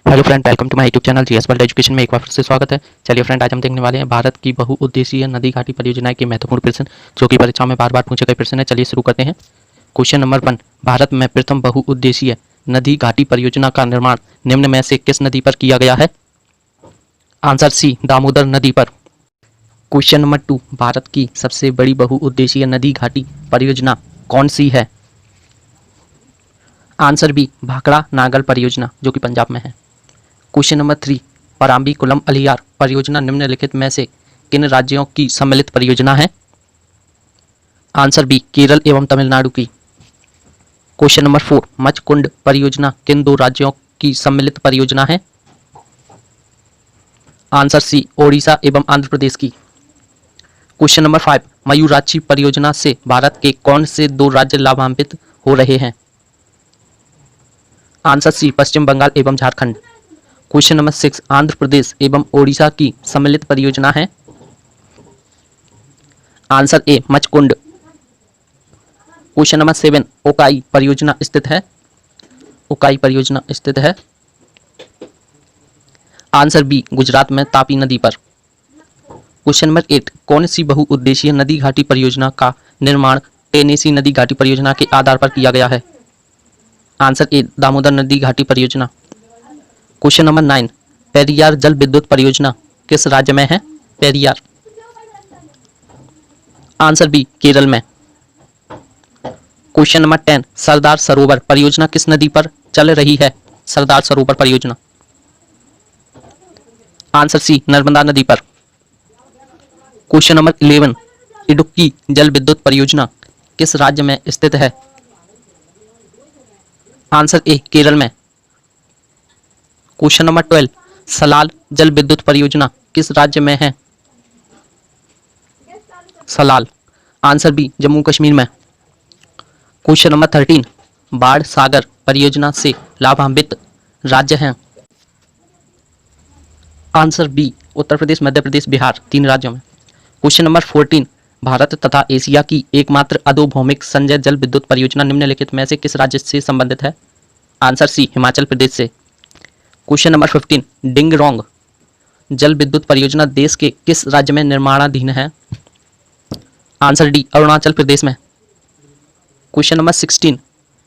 Hello friend, welcome to my YouTube channel GS world education में एक बार फिर से स्वागत है। चलिए फ्रेंड, आज हम देखने वाले हैं भारत की बहुउद्देशीय नदी घाटी परियोजनाएं के महत्वपूर्ण प्रश्न, जो कि परीक्षाओं में बार बार पूछे गए प्रश्न है। चलिए शुरू करते हैं। क्वेश्चन नंबर 1, भारत में प्रथम बहुउद्देशीय नदी घाटी परियोजना का निर्माण निम्न में से किस नदी पर किया गया है? आंसर सी, दामोदर नदी पर। क्वेश्चन नंबर 2, भारत की सबसे बड़ी बहुउद्देशीय नदी घाटी परियोजना कौन सी है? आंसर बी, भाखड़ा नागल परियोजना, जो कि पंजाब में है। क्वेश्चन नंबर 3, पराम्बीकुलम अलियार परियोजना निम्नलिखित में से किन राज्यों की सम्मिलित परियोजना है? आंसर बी, केरल एवं तमिलनाडु की। क्वेश्चन नंबर 4, मचकुंड परियोजना किन दो राज्यों की सम्मिलित परियोजना है? आंसर सी, ओडिशा एवं आंध्र प्रदेश की। क्वेश्चन नंबर 5, मयूराक्षी परियोजना से भारत के कौन से दो राज्य लाभान्वित हो रहे हैं? आंसर सी, पश्चिम बंगाल एवं झारखंड। क्वेश्चन नंबर 6, आंध्र प्रदेश एवं ओडिशा की सम्मिलित परियोजना है? आंसर ए, मचकुंड। क्वेश्चन नंबर 7, ओकाई परियोजना स्थित है? ओकाई परियोजना स्थित है? आंसर बी, गुजरात में तापी नदी पर। क्वेश्चन नंबर 8, कौन सी बहुउद्देशीय नदी घाटी परियोजना का निर्माण टेनेसी नदी घाटी परियोजना के आधार पर किया गया है? आंसर ए, दामोदर नदी घाटी परियोजना। क्वेश्चन नंबर 9, पेरियार जल विद्युत परियोजना किस राज्य में है? पेरियार। आंसर बी, केरल में। क्वेश्चन नंबर 10, सरदार सरोवर परियोजना किस नदी पर चल रही है? सरदार सरोवर परियोजना। आंसर सी, नर्मदा नदी पर। क्वेश्चन नंबर 11, इडुक्की जल विद्युत परियोजना किस राज्य में स्थित है? आंसर ए, केरल में। क्वेश्चन नंबर 12, सलाल जल विद्युत परियोजना किस राज्य में है? सलाल। आंसर बी, जम्मू कश्मीर में। क्वेश्चन नंबर 13, बाढ़ सागर परियोजना से लाभान्वित राज्य हैं? आंसर बी, उत्तर प्रदेश, मध्य प्रदेश, बिहार, 3 राज्यों में। क्वेश्चन नंबर 14, भारत तथा एशिया की एकमात्र अधोभौमिक संजय जल विद्युत परियोजना निम्नलिखित में से किस राज्य से संबंधित है? आंसर सी, हिमाचल प्रदेश से। क्वेश्चन नंबर 15, डिंगरोंग जल विद्युत परियोजना देश के किस राज्य में निर्माणाधीन है? आंसर डी, अरुणाचल प्रदेश में। क्वेश्चन नंबर 16,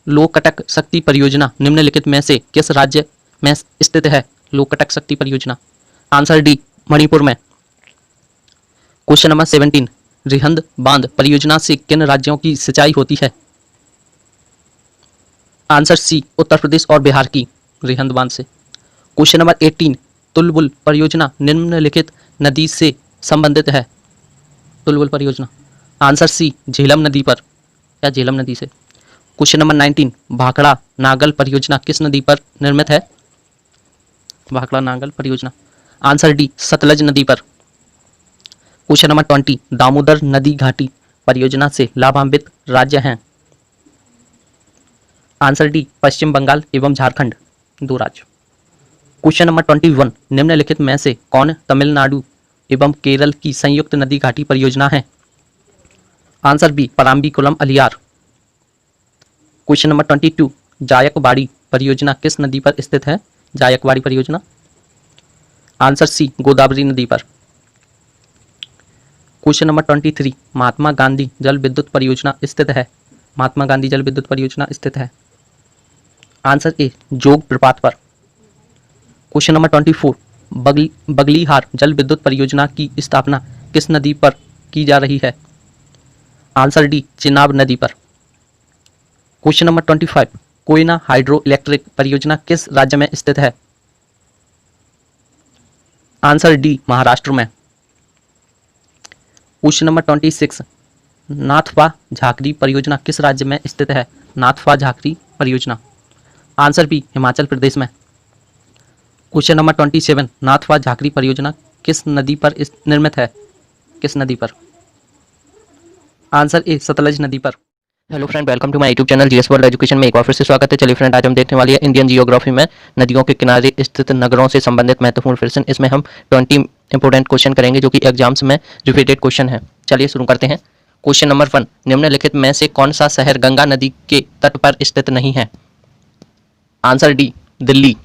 लोकटक शक्ति परियोजना निम्नलिखित में से किस राज्य में स्थित है? लोकटक शक्ति परियोजना। आंसर डी, मणिपुर में। क्वेश्चन नंबर 17, रिहंद बांध परियोजना से किन राज्यों की सिंचाई होती है? आंसर सी, उत्तर प्रदेश और बिहार की, रिहंद बांध से। क्वेश्चन नंबर 18, तुलबुल परियोजना निम्नलिखित नदी से संबंधित है? तुलबुल परियोजना। आंसर सी, झेलम नदी पर या झेलम नदी से। क्वेश्चन नंबर 19, भाखड़ा नागल परियोजना किस नदी पर निर्मित है? भाखड़ा नागल परियोजना। आंसर डी, सतलज नदी पर। क्वेश्चन नंबर 20, दामोदर नदी घाटी परियोजना से लाभान्वित राज्य हैं? आंसर डी, पश्चिम बंगाल एवं झारखंड, 2 राज्य। क्वेश्चन नंबर 21, निम्नलिखित में से कौन तमिलनाडु एवं केरल की संयुक्त नदी घाटी परियोजना है? Answer B, Parambikulam Aliyar. Question number 22, Jayakwadi परियोजना किस नदी पर स्थित है? जायकवाड़ी परियोजना। आंसर सी, गोदावरी नदी पर। क्वेश्चन नंबर 23, महात्मा गांधी जल विद्युत परियोजना स्थित है? महात्मा गांधी जल विद्युत परियोजना स्थित है? आंसर ए, जोग प्रपात पर। क्वेश्चन नंबर 24, बगलीहार जल विद्युत परियोजना की स्थापना किस नदी पर की जा रही है? आंसर डी, चिनाब नदी पर। Question number 25, Koyna hydro electric परियोजना किस राज्य में स्थित है? आंसर डी, महाराष्ट्र में। क्वेश्चन नंबर 26, नाथपा झाकरी परियोजना किस राज्य में स्थित है? नाथपा झाकरी परियोजना। आंसर बी, हिमाचल प्रदेश में। क्वेश्चन नंबर 27, नाथपा झाकरी परियोजना किस नदी पर निर्मित है? किस नदी पर? आंसर ए, सतलज नदी पर। Hello friend, welcome to my YouTube channel GS world education में एक बार फिर से स्वागत है। चलिए फ्रेंड, आज हम देखने वाली है इंडियन जियोग्राफी में नदियों के किनारे स्थित नगरों से संबंधित महत्वपूर्ण प्रश्न। इसमें हम 20 इंपोर्टेंट क्वेश्चन करेंगे जो कि एग्जाम्स में रिपीटेड क्वेश्चन है। चलिए शुरू करते हैं। क्वेश्चन नंबर 1, निम्नलिखित में से कौन सा शहर गंगा नदी के तट पर स्थित नहीं है? Answer D, Delhi.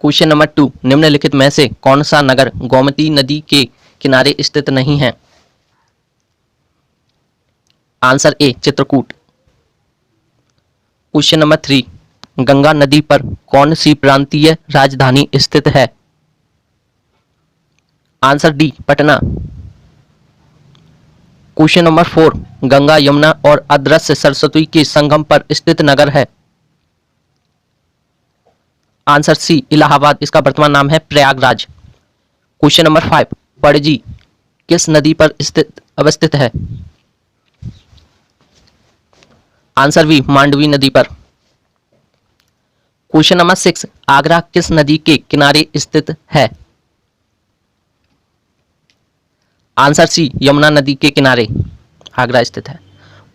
Question number 2, निम्नलिखित में से कौन सा नगर गोमती नदी के किनारे स्थित नहीं है? आंसर ए चित्रकूट। क्वेश्चन नंबर 3, गंगा नदी पर कौन सी प्रांतीय राजधानी स्थित है? Answer D Patna. Question number 4, Ganga Yamuna और अदृश्य सरस्वती के संगम पर स्थित नगर है? आंसर सी इलाहाबाद, इसका वर्तमान नाम है प्रयागराज। क्वेश्चन नंबर 5, पणजी किस नदी पर अवस्थित है? आंसर बी मांडवी नदी पर। क्वेश्चन नंबर 6, आगरा किस नदी के किनारे स्थित है? आंसर सी यमुना नदी के किनारे आगरा स्थित है।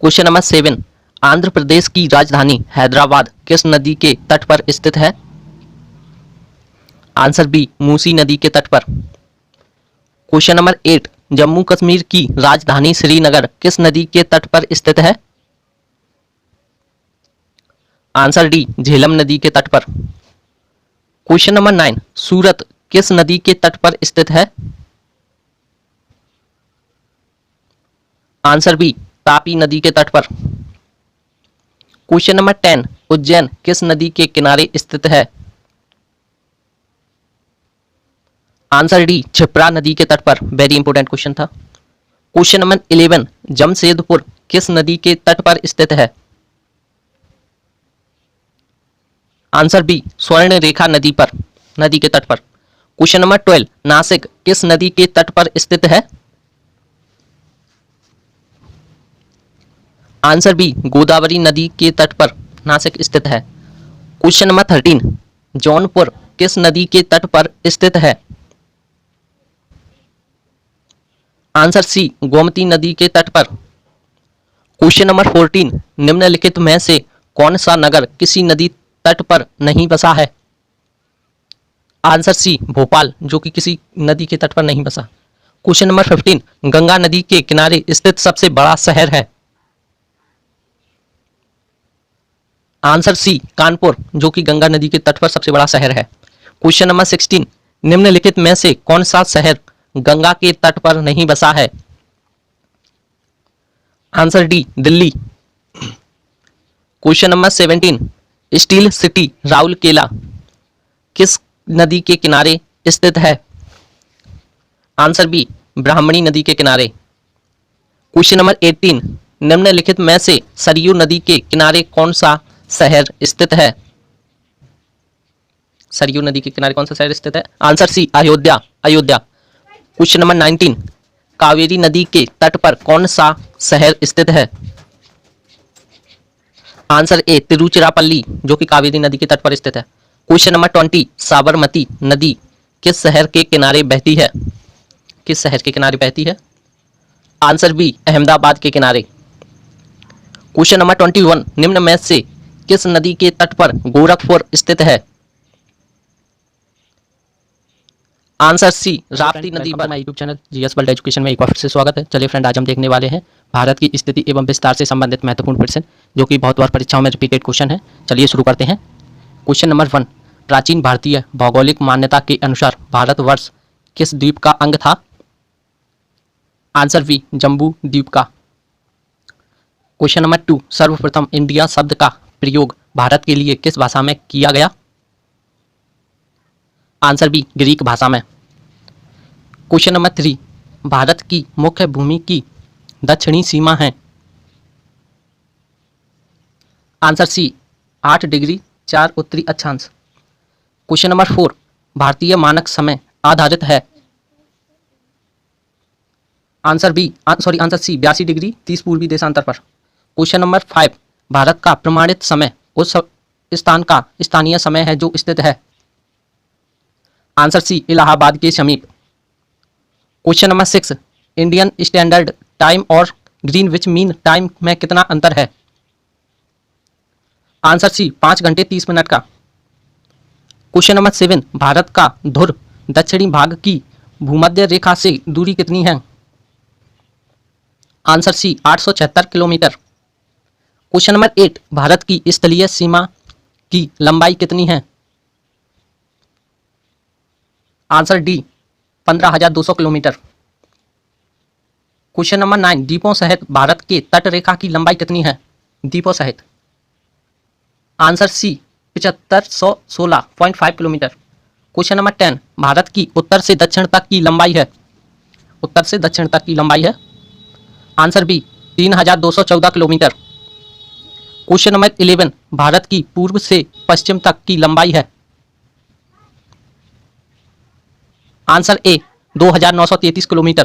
क्वेश्चन नंबर 7, आंध्र प्रदेश की राजधानी हैदराबाद किस नदी के तट पर स्थित है? आंसर बी मूसी नदी के तट पर। क्वेश्चन नंबर 8, जम्मू कश्मीर की राजधानी श्रीनगर किस नदी के तट पर स्थित है? आंसर डी झेलम नदी के तट पर। क्वेश्चन नंबर 9, सूरत किस नदी के तट पर स्थित है? आंसर बी तापी नदी के तट पर। क्वेश्चन नंबर 10, उज्जैन किस नदी के किनारे स्थित है? आंसर डी क्षिप्रा नदी के तट पर। वेरी इंपोर्टेंट क्वेश्चन था। क्वेश्चन नंबर 11, जमशेदपुर किस नदी के तट पर स्थित है? आंसर बी स्वर्ण रेखा नदी के तट पर। क्वेश्चन नंबर 12, नासिक किस नदी के तट पर स्थित है? आंसर बी गोदावरी नदी के तट पर नासिक स्थित है। क्वेश्चन नंबर 13, जौनपुर किस नदी के तट पर स्थित है? आंसर सी गोमती नदी के तट पर। क्वेश्चन नंबर 14, निम्नलिखित में से कौन सा नगर किसी नदी तट पर नहीं बसा है? आंसर सी भोपाल, जो कि किसी नदी के तट पर नहीं बसा। क्वेश्चन नंबर 15, गंगा नदी के किनारे स्थित सबसे बड़ा शहर है? आंसर सी कानपुर, जो कि गंगा नदी के तट पर सबसे बड़ा शहर है। क्वेश्चन नंबर 16, निम्नलिखित में से कौन सा शहर गंगा के तट पर नहीं बसा है? Answer D Delhi. Question number 17, steel city Rourkela किस नदी के किनारे स्थित है? आंसर बी ब्राह्मणी नदी के किनारे। क्वेश्चन नंबर 18, निम्नलिखित में से सरयू नदी के किनारे कौन सा शहर स्थित है? सरयू नदी के किनारे कौन सा शहर स्थित है? Answer C Ayodhya. Question number 19, Kaveri नदी के तट पर कौन सा शहर स्थित है? आंसर ए तिरुचिरापल्ली, जो कि कावेरी नदी के तट पर स्थित है। क्वेश्चन नंबर 20, साबरमती नदी किस शहर के किनारे बहती है? किस शहर के किनारे बहती है? आंसर बी अहमदाबाद के किनारे। क्वेश्चन नंबर 21, निम्न में से किस नदी के तट पर गोरखपुर स्थित है? आंसर सी राप्ती नदी पर। हमारे YouTube channel GS world education में एक बार फिर से स्वागत है। चलिए फ्रेंड, आज हम देखने वाले हैं भारत की स्थिति एवं विस्तार से संबंधित महत्वपूर्ण प्रश्न, जो कि बहुत बार परीक्षाओं में रिपीटेड क्वेश्चन है। चलिए शुरू करते हैं। क्वेश्चन नंबर 1, प्राचीन भारतीय भौगोलिक मान्यता के अनुसार भारतवर्ष किस द्वीप का अंग था? आंसर बी जम्बू द्वीप का। क्वेश्चन नंबर 2, सर्वप्रथम इंडिया शब्द का प्रयोग भारत के लिए किस भाषा में किया गया? आंसर बी ग्रीक भाषा में। क्वेश्चन नंबर 3, भारत की मुख्य भूमि की दक्षिणी सीमा है? आंसर सी 8 डिग्री 4 उत्तरी अक्षांश। क्वेश्चन नंबर 4, भारतीय मानक समय आधारित है? आंसर सी 82 डिग्री 30 पूर्वी देशांतर पर। क्वेश्चन नंबर 5, भारत का प्रमाणित समय उस स्थान का स्थानीय समय है जो स्थित है? आंसर सी इलाहाबाद के समीप। Question number 6, Indian standard time और ग्रीनविच मीन टाइम में कितना अंतर है? आंसर सी 5 घंटे 30 मिनट का। क्वेश्चन नंबर 7, भारत का ध्रुव दक्षिणी भाग की भूमध्य रेखा से दूरी कितनी है? Answer C 876 kilometre. Question number 8, Bharat की स्थलीय सीमा की लंबाई कितनी है? Answer D 15,200 kilometre. Question number 9, द्वीपों सहित भारत के तट रेखा की लंबाई कितनी है? द्वीपों सहित। Answer C 7516.5 kilometre. Question number 10, Bharat की उत्तर से दक्षिण तक की लंबाई है। उत्तर से दक्षिण तक की लंबाई है। Answer B 3214 kilometre. Question number 11, Bharat की पूर्व से पश्चिम तक की लंबाई है। Answer A 2933 kilometre.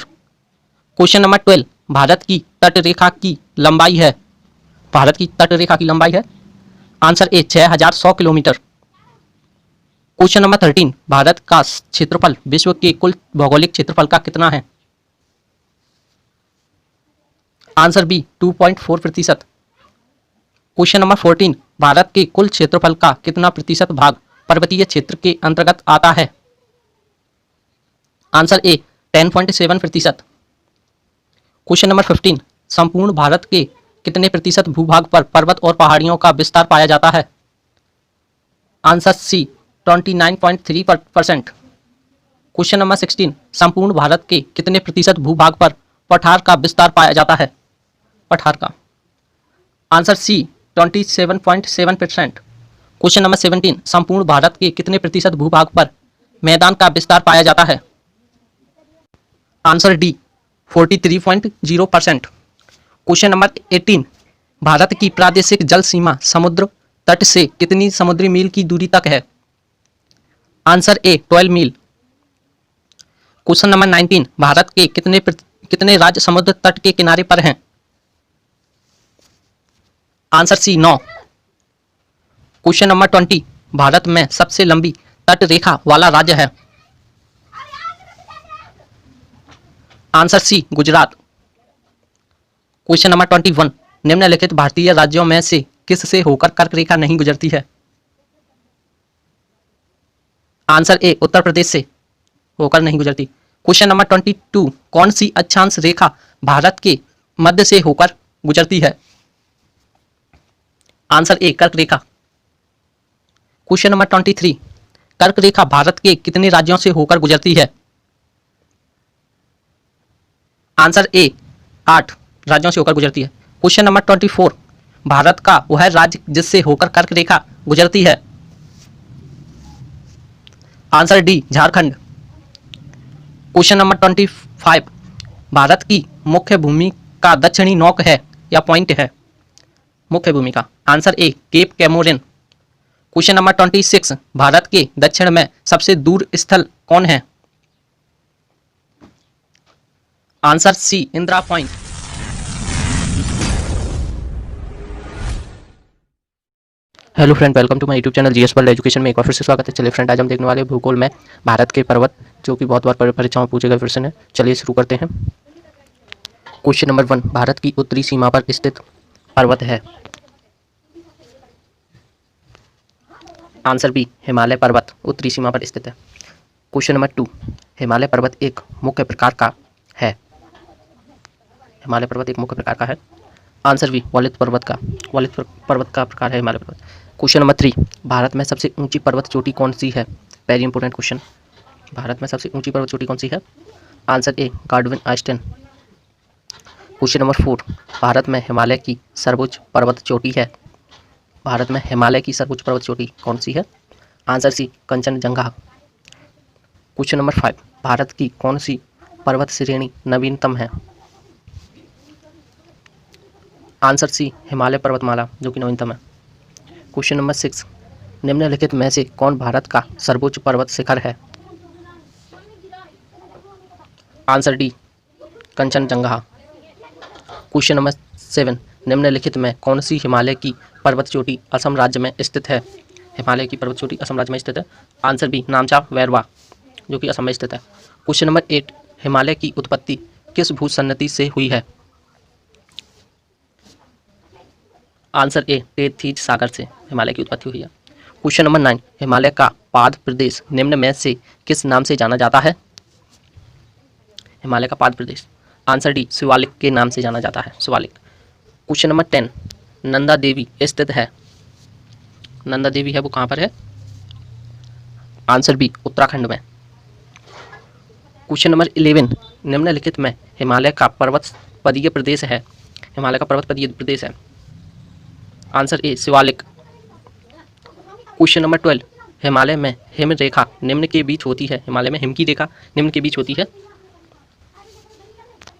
Question number 12, Bharat की तट रेखा की लंबाई है। भारत की तट रेखा की लंबाई है। आंसर ए 6100 किलोमीटर। क्वेश्चन नंबर 13, भारत का क्षेत्रफल विश्व के कुल भौगोलिक क्षेत्रफल का कितना है? Answer B 2.4%। Question number 14, Bharat के कुल क्षेत्रफल का कितना प्रतिशत भाग पर्वतीय क्षेत्र के अंतर्गत आता है? आंसर ए 10.7%। क्वेश्चन नंबर 15, संपूर्ण भारत के कितने प्रतिशत भूभाग पर पर्वत और पहाड़ियों का विस्तार पाया जाता है? आंसर सी 29.3%। क्वेश्चन नंबर 16, संपूर्ण भारत के कितने प्रतिशत भूभाग पर पठार का विस्तार पाया जाता है? पठार का। Answer C 27.7%। क्वेश्चन नंबर 17, संपूर्ण भारत के कितने प्रतिशत भूभाग पर मैदान का विस्तार पाया जाता है? Answer D 43.0%। Question number 18, Bharat की प्रादेशिक जल सीमा समुद्र तट से कितनी समुद्री मील की दूरी तक है? आंसर ए 12 मील। क्वेश्चन नंबर 19, भारत के कितने राज्य समुद्र तट के किनारे पर हैं? Answer C 9। Question number 20, Bharat में सबसे लंबी तट रेखा वाला राज्य है? Answer C Gujarat. Question number 21, निम्नलिखित भारतीय राज्यों में से किस से होकर कर्क रेखा नहीं गुजरती है? आंसर ए उत्तर प्रदेश से होकर नहीं गुजरती। क्वेश्चन नंबर 22, कौन सी अक्षांश रेखा भारत के मध्य से होकर गुजरती है? आंसर ए कर्क रेखा। क्वेश्चन नंबर 23, कर्क रेखा भारत के कितने राज्यों से होकर गुजरती है? आंसर ए 8 राज्यों से होकर गुजरती है। क्वेश्चन नंबर 24, भारत का वह राज्य जिससे होकर कर्क रेखा गुजरती है? Answer D Jharkhand. Question number 25, Bharat की मुख्य भूमि का दक्षिणी नोक है या पॉइंट है? मुख्य भूमि का। Answer A Cape Comorin. Question number 26, Bharat के दक्षिण में सबसे दूर स्थल कौन है? Answer C Indira Point. Hello friend, welcome to my YouTube channel GS world education में एक बार फिर से स्वागत है। चलिए फ्रेंड, आज हम देखने वाले भूगोल में भारत के पर्वत, जो कि बहुत बार परीक्षाओं में पूछे गए प्रश्न है। चलिए शुरू करते हैं। क्वेश्चन नंबर 1, भारत की उत्तरी सीमा पर स्थित पर्वत है? आंसर बी हिमालय पर्वत उत्तरी सीमा पर स्थित है। क्वेश्चन नंबर 2, हिमालय पर्वत एक मुख्य प्रकार का है? हिमालय पर्वत एक मुख्य प्रकार का है। आंसर बी वलित पर्वत का प्रकार है हिमालय पर्वत। क्वेश्चन नंबर 3, भारत में सबसे ऊंची पर्वत चोटी कौन सी है? Very important question. भारत में सबसे ऊंची पर्वत चोटी कौन सी है? Answer A Godwin Austen. Question number 4, Bharat में हिमालय की सर्वोच्च पर्वत चोटी है? भारत में हिमालय की सर्वोच्च पर्वत चोटी कौन सी है? Answer C Kanchenjunga. Question number 5, Bharat की कौन सी पर्वत श्रेणी नवीनतम है? आंसर सी हिमालय पर्वतमाला, जो कि नवीनतम है। क्वेश्चन नंबर 6, निम्नलिखित में से कौन भारत का सर्वोच्च पर्वत शिखर है? Answer D Kanchenjunga. Question number 7, निम्नलिखित में कौन सी हिमालय की पर्वत चोटी असम राज्य में स्थित है? हिमालय की पर्वत चोटी असम राज्य में स्थित है। आंसर बी नामचा वैरवा, जो कि असम में स्थित है। क्वेश्चन नंबर 8, हिमालय की उत्पत्ति किस भूसन्नति से हुई है? आंसर ए टेथीज सागर से हिमालय की उत्पत्ति हुई है। क्वेश्चन नंबर 9, हिमालय का पाद प्रदेश निम्न में से किस नाम से जाना जाता है? हिमालय का पाद प्रदेश। आंसर डी शिवालिक के नाम से जाना जाता है, शिवालिक। क्वेश्चन नंबर 10, नंदा देवी स्थित है? नंदा देवी है वो कहाँ पर है? आंसर बी उत्तराखंड में। क्वेश्चन नंबर 11, निम्नलिखित में हिमालय का पर्वतपदीय प्रदेश है। हिमालय का पर्वतपदीय प्रदेश है। आंसर ए शिवालिक। क्वेश्चन नंबर 12, हिमालय में हिम रेखा निम्न के बीच होती है। हिमालय में हिम की रेखा निम्न के बीच होती है।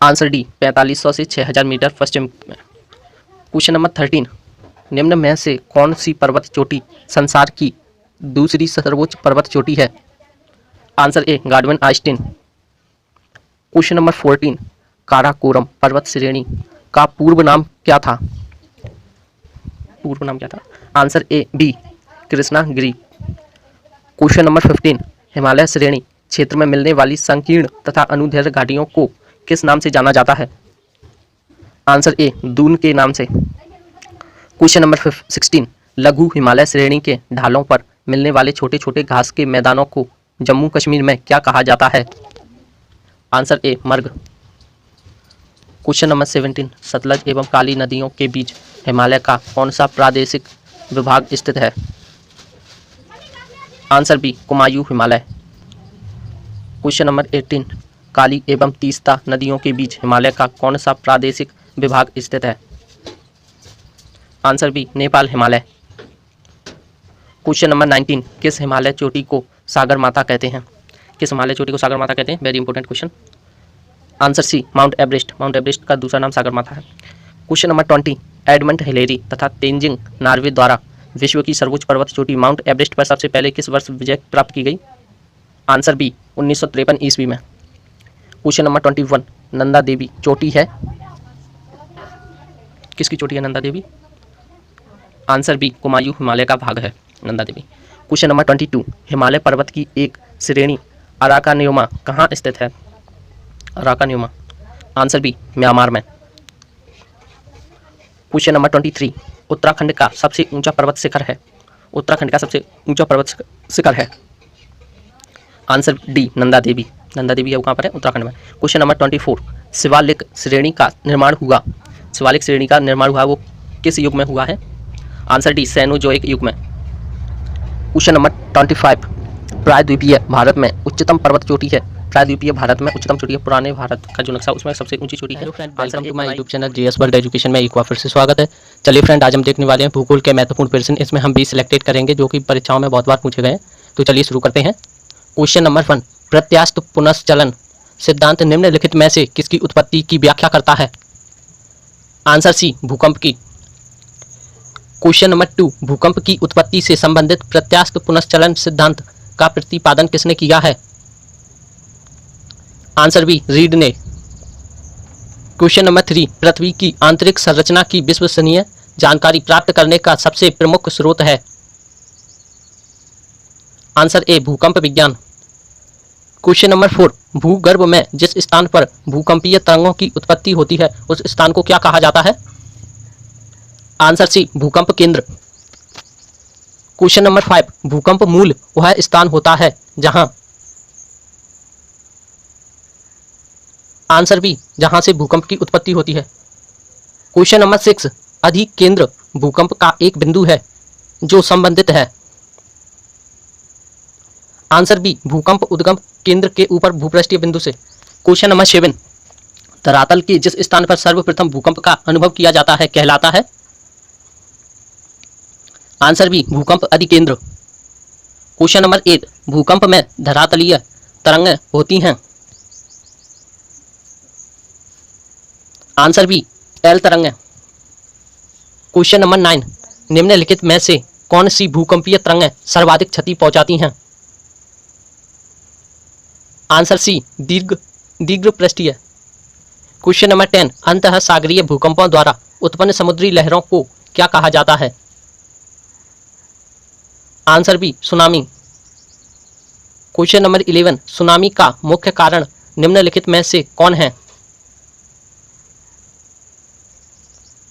आंसर डी 4500 से 6000 मीटर पश्चिम में। क्वेश्चन नंबर 13, निम्न में से कौन सी पर्वत चोटी संसार की दूसरी सर्वोच्च पर्वत चोटी है। Answer A Godwin Austen. Question number 14, Karakoram पर्वत श्रेणी का पूर्व नाम क्या था। पूर्व नाम क्या था। Answer A B Krishnagiri. Question number 15, Himalaya श्रेणी क्षेत्र में मिलने वाली संकीर्ण तथा अनुदैर्घ्य घाटियों को किस नाम से जाना जाता है। आंसर ए दून के नाम से। क्वेश्चन नंबर 16, लघु हिमालय श्रेणी के ढालों पर मिलने वाले छोटे छोटे घास के मैदानों को जम्मू कश्मीर में क्या कहा जाता है। आंसर ए मर्ग। क्वेश्चन नंबर 17, सतलज एवं काली नदियों के बीच हिमालय का कौन सा प्रादेशिक विभाग स्थित है। Answer B Kumaon Himalaya. Question number 18, Kali एवं तीस्ता नदियों के बीच हिमालय का कौन सा प्रादेशिक विभाग स्थित है। Answer B Nepal Himalaya. Question number 19, किस हिमालय चोटी को सागर माता कहते हैं। किस हिमालय चोटी को सागर माता कहते हैं। Very important question. Answer C Mount Everest. Mount Everest का दूसरा नाम सागर माता है। क्वेश्चन नंबर 20, एडमंड हिलेरी तथा तेंजिंग नॉर्वे द्वारा विश्व की सर्वोच्च पर्वत चोटी माउंट एवरेस्ट पर सबसे पहले किस वर्ष विजय प्राप्त की गई। आंसर बी 1953 ईस्वी में। क्वेश्चन नंबर 21, नंदा देवी चोटी है। किसकी चोटी है नंदा देवी। आंसर बी कुमायूं हिमालय का भाग है नंदा देवी। क्वेश्चन नंबर 22, हिमालय पर्वत की एक श्रेणी अराकानियोमा कहाँ स्थित है। अराकानियोमा। आंसर बी म्यांमार में। क्वेश्चन नंबर 23, उत्तराखंड का सबसे ऊंचा पर्वत शिखर है। उत्तराखंड का सबसे ऊंचा पर्वत शिखर है। Answer D Nanda Devi. नंदा देवी कहाँ पर है। उत्तराखंड में। क्वेश्चन नंबर 24, शिवालिक श्रेणी का निर्माण हुआ। शिवालिक श्रेणी का निर्माण हुआ वो किस युग में हुआ है। आंसर डी सैनोजोइक युग में। क्वेश्चन नंबर 25, प्रायद्वीपीय भारत में उच्चतम पर्वत चोटी है। प्रायद्वीपीय भारत में उच्चतम चोटी है। पुराने भारत का जो नक्शा उसमें सबसे ऊंची चोटी है। Welcome to my YouTube channel GS world education में एक बार फिर से स्वागत है। चलिए फ्रेंड, आज हम देखने वाले हैं भूगोल के महत्वपूर्ण प्रश्न। इसमें हम 20 सिलेक्टेड करेंगे जो कि परीक्षाओं में बहुत बार पूछे गए हैं। तो चलिए शुरू करते हैं। क्वेश्चन नंबर 1, प्रत्यास्थ पुनश्चलन सिद्धांत निम्नलिखित में से किसकी उत्पत्ति की व्याख्या करता है। आंसर सी भूकंप की। क्वेश्चन नंबर 2, भूकंप की उत्पत्ति से संबंधित प्रत्यास्थ पुनश्चलन सिद्धांत का प्रतिपादन किसने किया है। आंसर बी रीड ने। क्वेश्चन नंबर 3, पृथ्वी की आंतरिक संरचना की विश्वसनीय जानकारी प्राप्त करने का सबसे प्रमुख स्रोत है। आंसर ए भूकंप विज्ञान। क्वेश्चन नंबर 4, भूगर्भ में जिस स्थान पर भूकंपीय तरंगों की उत्पत्ति होती है उस स्थान को क्या कहा जाता है। आंसर सी भूकंप केंद्र। क्वेश्चन नंबर 5, भूकंप मूल वह स्थान होता है जहां। आंसर बी जहां से भूकंप की उत्पत्ति होती है। क्वेश्चन नंबर 6, अधिक केंद्र भूकंप का एक बिंदु है जो संबंधित है। आंसर बी भूकंप उद्गम केंद्र के ऊपर भूपृष्ठीय बिंदु से। क्वेश्चन नंबर 7, धरातल के जिस स्थान पर सर्वप्रथम भूकंप का अनुभव किया जाता है कहलाता है। आंसर बी भूकंप अधिकेंद्र। क्वेश्चन नंबर 8, भूकंप में धरातलीय तरंगें होती हैं। आंसर बी एल तरंगें। क्वेश्चन नंबर 9, निम्नलिखित में से कौन सी भूकंपीय तरंगें सर्वाधिक क्षति पहुंचाती हैं। आंसर सी दीर्घ पृष्ठीय। क्वेश्चन नंबर 10, अंतः सागरीय भूकंपों द्वारा उत्पन्न समुद्री लहरों को क्या कहा जाता है। Answer B tsunami. Question number 11, tsunami का मुख्य कारण निम्नलिखित में से कौन है।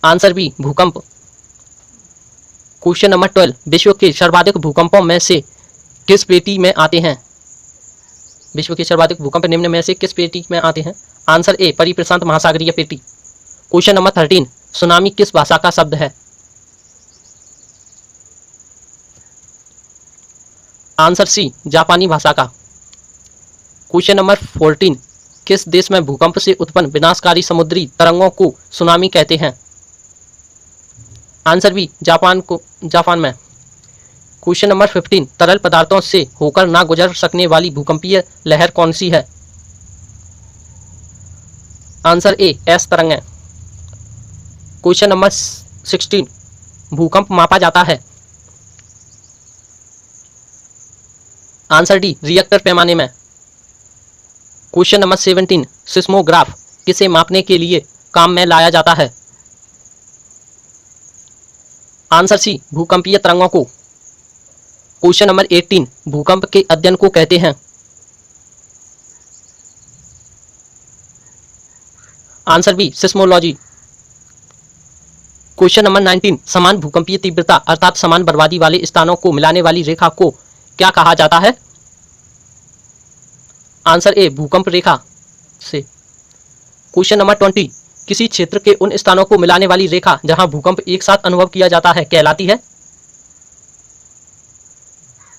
आंसर बी भूकंप। क्वेश्चन नंबर 12, विश्व के सर्वाधिक भूकंपों में से किस पेटी में आते हैं। विश्व के सर्वाधिक भूकंप निम्न में से किस पेटी में आते हैं। आंसर ए परिप्रशांत महासागरीय पेटी। क्वेश्चन नंबर 13, सुनामी किस भाषा का शब्द है। आंसर सी जापानी भाषा का। क्वेश्चन नंबर 14, किस देश में भूकंप से उत्पन्न विनाशकारी समुद्री तरंगों को सुनामी कहते हैं? आंसर बी, जापान में। क्वेश्चन नंबर 15, तरल पदार्थों से होकर ना गुजर सकने वाली भूकंपीय लहर कौन सी है? आंसर ए, एस तरंग है। क्वेश्चन नंबर 16, भूकंप मापा जाता है? आंसर डी, रिएक्टर पैमाने में। क्वेश्चन नंबर 17, सिस्मोग्राफ किसे मापने के लिए काम में लाया जाता है? आंसर सी, भूकंपीय तरंगों को। क्वेश्चन नंबर 18, भूकंप के अध्ययन को कहते हैं? Answer B, seismology. Question number 19, समान भूकंपीय तीव्रता अर्थात समान बर्बादी वाले स्थानों को मिलाने वाली रेखा को क्या कहा जाता है? आंसर ए, भूकंप रेखा से। क्वेश्चन नंबर 20, किसी क्षेत्र के उन स्थानों को मिलाने वाली रेखा जहां भूकंप एक साथ अनुभव किया जाता है कहलाती है?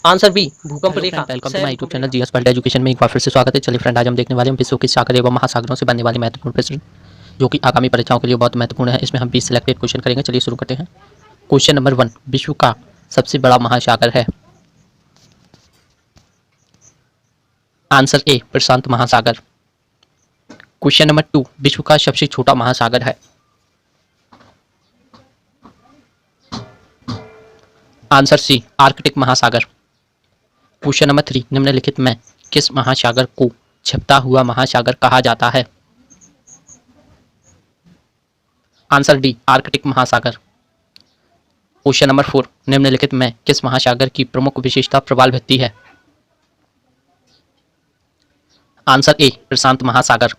आंसर बी, भूकंप रेखा। Welcome to my YouTube channel GS world education में एक बार फिर से स्वागत है। चलिए फ्रेंड, आज हम देखने वाले हैं विश्व के सागर एवं महासागरों से बनने वाले महत्वपूर्ण प्रश्न, जो कि आगामी परीक्षाओं के लिए बहुत महत्वपूर्ण है। इसमें हम 20 सिलेक्टेड क्वेश्चन करेंगे। चलिए शुरू करते हैं। क्वेश्चन नंबर 1, विश्व का सबसे बड़ा महासागर है? आंसर ए, प्रशांत महासागर। क्वेश्चन नंबर 2, विश्व का सबसे छोटा महासागर है? आंसर सी, आर्कटिक महासागर। क्वेश्चन नंबर 3, निम्नलिखित में किस महासागर को छिपता हुआ महासागर कहा जाता है? आंसर डी, आर्कटिक महासागर। क्वेश्चन नंबर 4, निम्नलिखित में किस महासागर की प्रमुख विशेषता प्रवाल भित्ति है? आंसर ए, प्रशांत महासागर।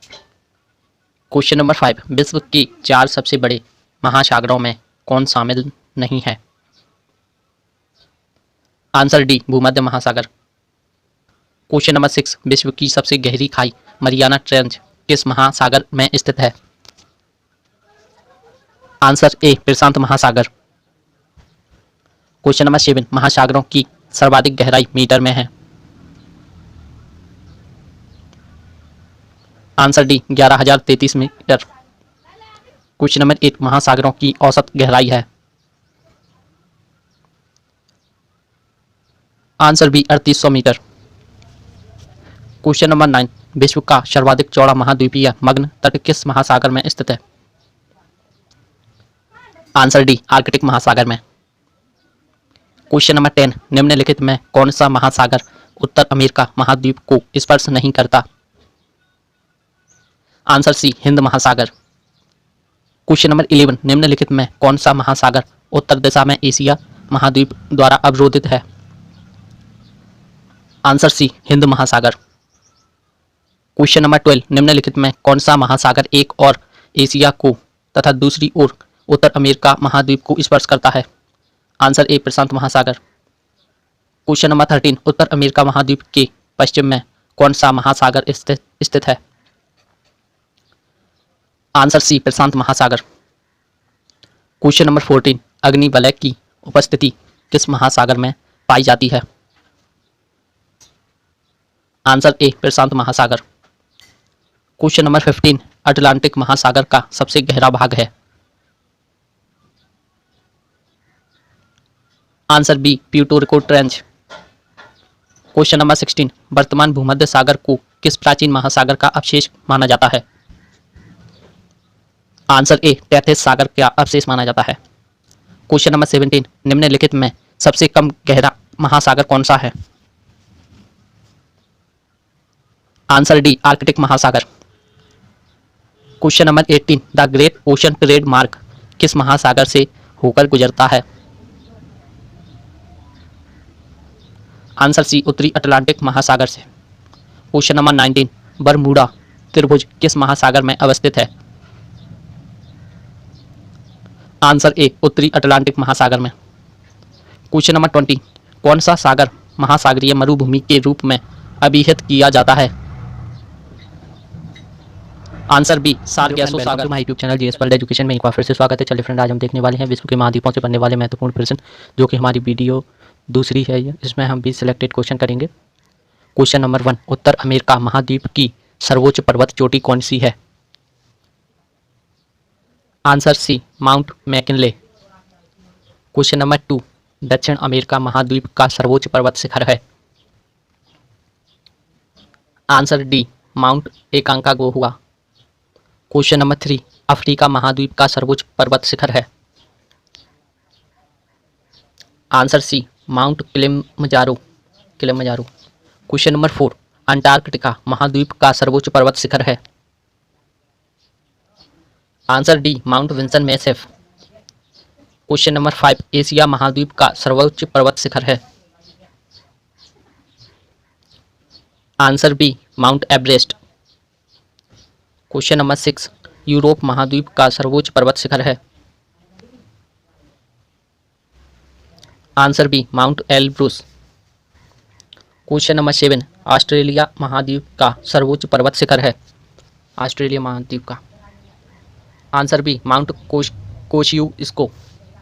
क्वेश्चन नंबर 5, विश्व के 4 सबसे बड़े महासागरों में कौन शामिल नहीं है? आंसर डी, भूमध्य महासागर। क्वेश्चन नंबर 6, विश्व की सबसे गहरी खाई मरियाना ट्रेंच किस महासागर में स्थित है? आंसर ए, प्रशांत महासागर। क्वेश्चन नंबर 7, महासागरों की सर्वाधिक गहराई मीटर में है? Answer D, 11,033 metre. Question number 8, महासागरों की औसत गहराई है? Answer B, 3800 metre. Question number 9, विश्व का सर्वाधिक चौड़ा महाद्वीपीय मग्न तट किस महासागर में स्थित है? आंसर डी, आर्कटिक महासागर में। क्वेश्चन नंबर 10, निम्नलिखित में कौन सा महासागर उत्तर अमेरिका महाद्वीप को स्पर्श नहीं करता? आंसर सी, हिंद महासागर। क्वेश्चन नंबर 11, निम्नलिखित में कौन सा महासागर उत्तर दिशा में एशिया महाद्वीप द्वारा अवरोधित है? आंसर सी, हिंद महासागर। क्वेश्चन नंबर 12, निम्नलिखित में कौन सा महासागर एक और एशिया को तथा दूसरी ओर उत्तर अमेरिका महाद्वीप को स्पर्श करता है? आंसर ए, प्रशांत महासागर। क्वेश्चन नंबर 13, उत्तर अमेरिका महाद्वीप के पश्चिम में कौन सा महासागर स्थित है? आंसर सी, प्रशांत महासागर। क्वेश्चन नंबर 14, अग्नि वलय की उपस्थिति किस महासागर में पाई जाती है? आंसर ए, प्रशांत महासागर। क्वेश्चन नंबर 15, अटलांटिक महासागर का सबसे गहरा भाग है? Answer B, Puerto Rico trench. Question number 16, वर्तमान भूमध्य सागर को किस प्राचीन महासागर का अवशेष माना जाता है? आंसर ए, टेथिस सागर का अवशेष माना जाता है। क्वेश्चन नंबर 17, निम्नलिखित में सबसे कम गहरा महासागर कौन सा है? आंसर डी, आर्कटिक महासागर। Question number 18, the great ocean trade मार्ग किस महासागर से होकर गुजरता है? आंसर सी, उत्तरी अटलांटिक महासागर से। क्वेश्चन नंबर 19, बरमूडा त्रिभुज किस महासागर में अवस्थित है? आंसर ए, उत्तरी अटलांटिक महासागर में। क्वेश्चन नंबर 20, कौन सा सागर महासागरीय मरुभूमि के रूप में अभिहित किया जाता है? आंसर बी, सार्गासो सागर। हमारे YouTube channel GS world education में एक बार फिर से स्वागत है। चलिए फ्रेंड, आज हम देखने वाले हैं विश्व के महाद्वीपों से बनने वाले महत्वपूर्ण प्रश्न, जो कि हमारी वीडियो दूसरी है। इसमें हम 20 सिलेक्टेड क्वेश्चन करेंगे। क्वेश्चन नंबर 1, उत्तर अमेरिका महाद्वीप की सर्वोच्च पर्वत चोटी कौन सी है? Answer C, Mount McKinley. Question number 2, दक्षिण अमेरिका महाद्वीप का सर्वोच्च पर्वत शिखर है? Answer D, Mount Aconcagua. Question number 3, Africa महाद्वीप का सर्वोच्च पर्वत शिखर है? Answer C, Mount Kilimanjaro. Question number 4, Antarctica महाद्वीप का सर्वोच्च पर्वत शिखर है? Answer D, Mount Vinson Massif. Question number 5, Asia महाद्वीप का सर्वोच्च पर्वत शिखर है? Answer B, Mount Everest. Question number 6, Europe महाद्वीप का सर्वोच्च पर्वत शिखर है? Answer B, Mount Elbrus. Question number 7, Australia महाद्वीप का सर्वोच्च पर्वत शिखर है? ऑस्ट्रेलिया महाद्वीप का? Answer B, Mount Kosciuszko.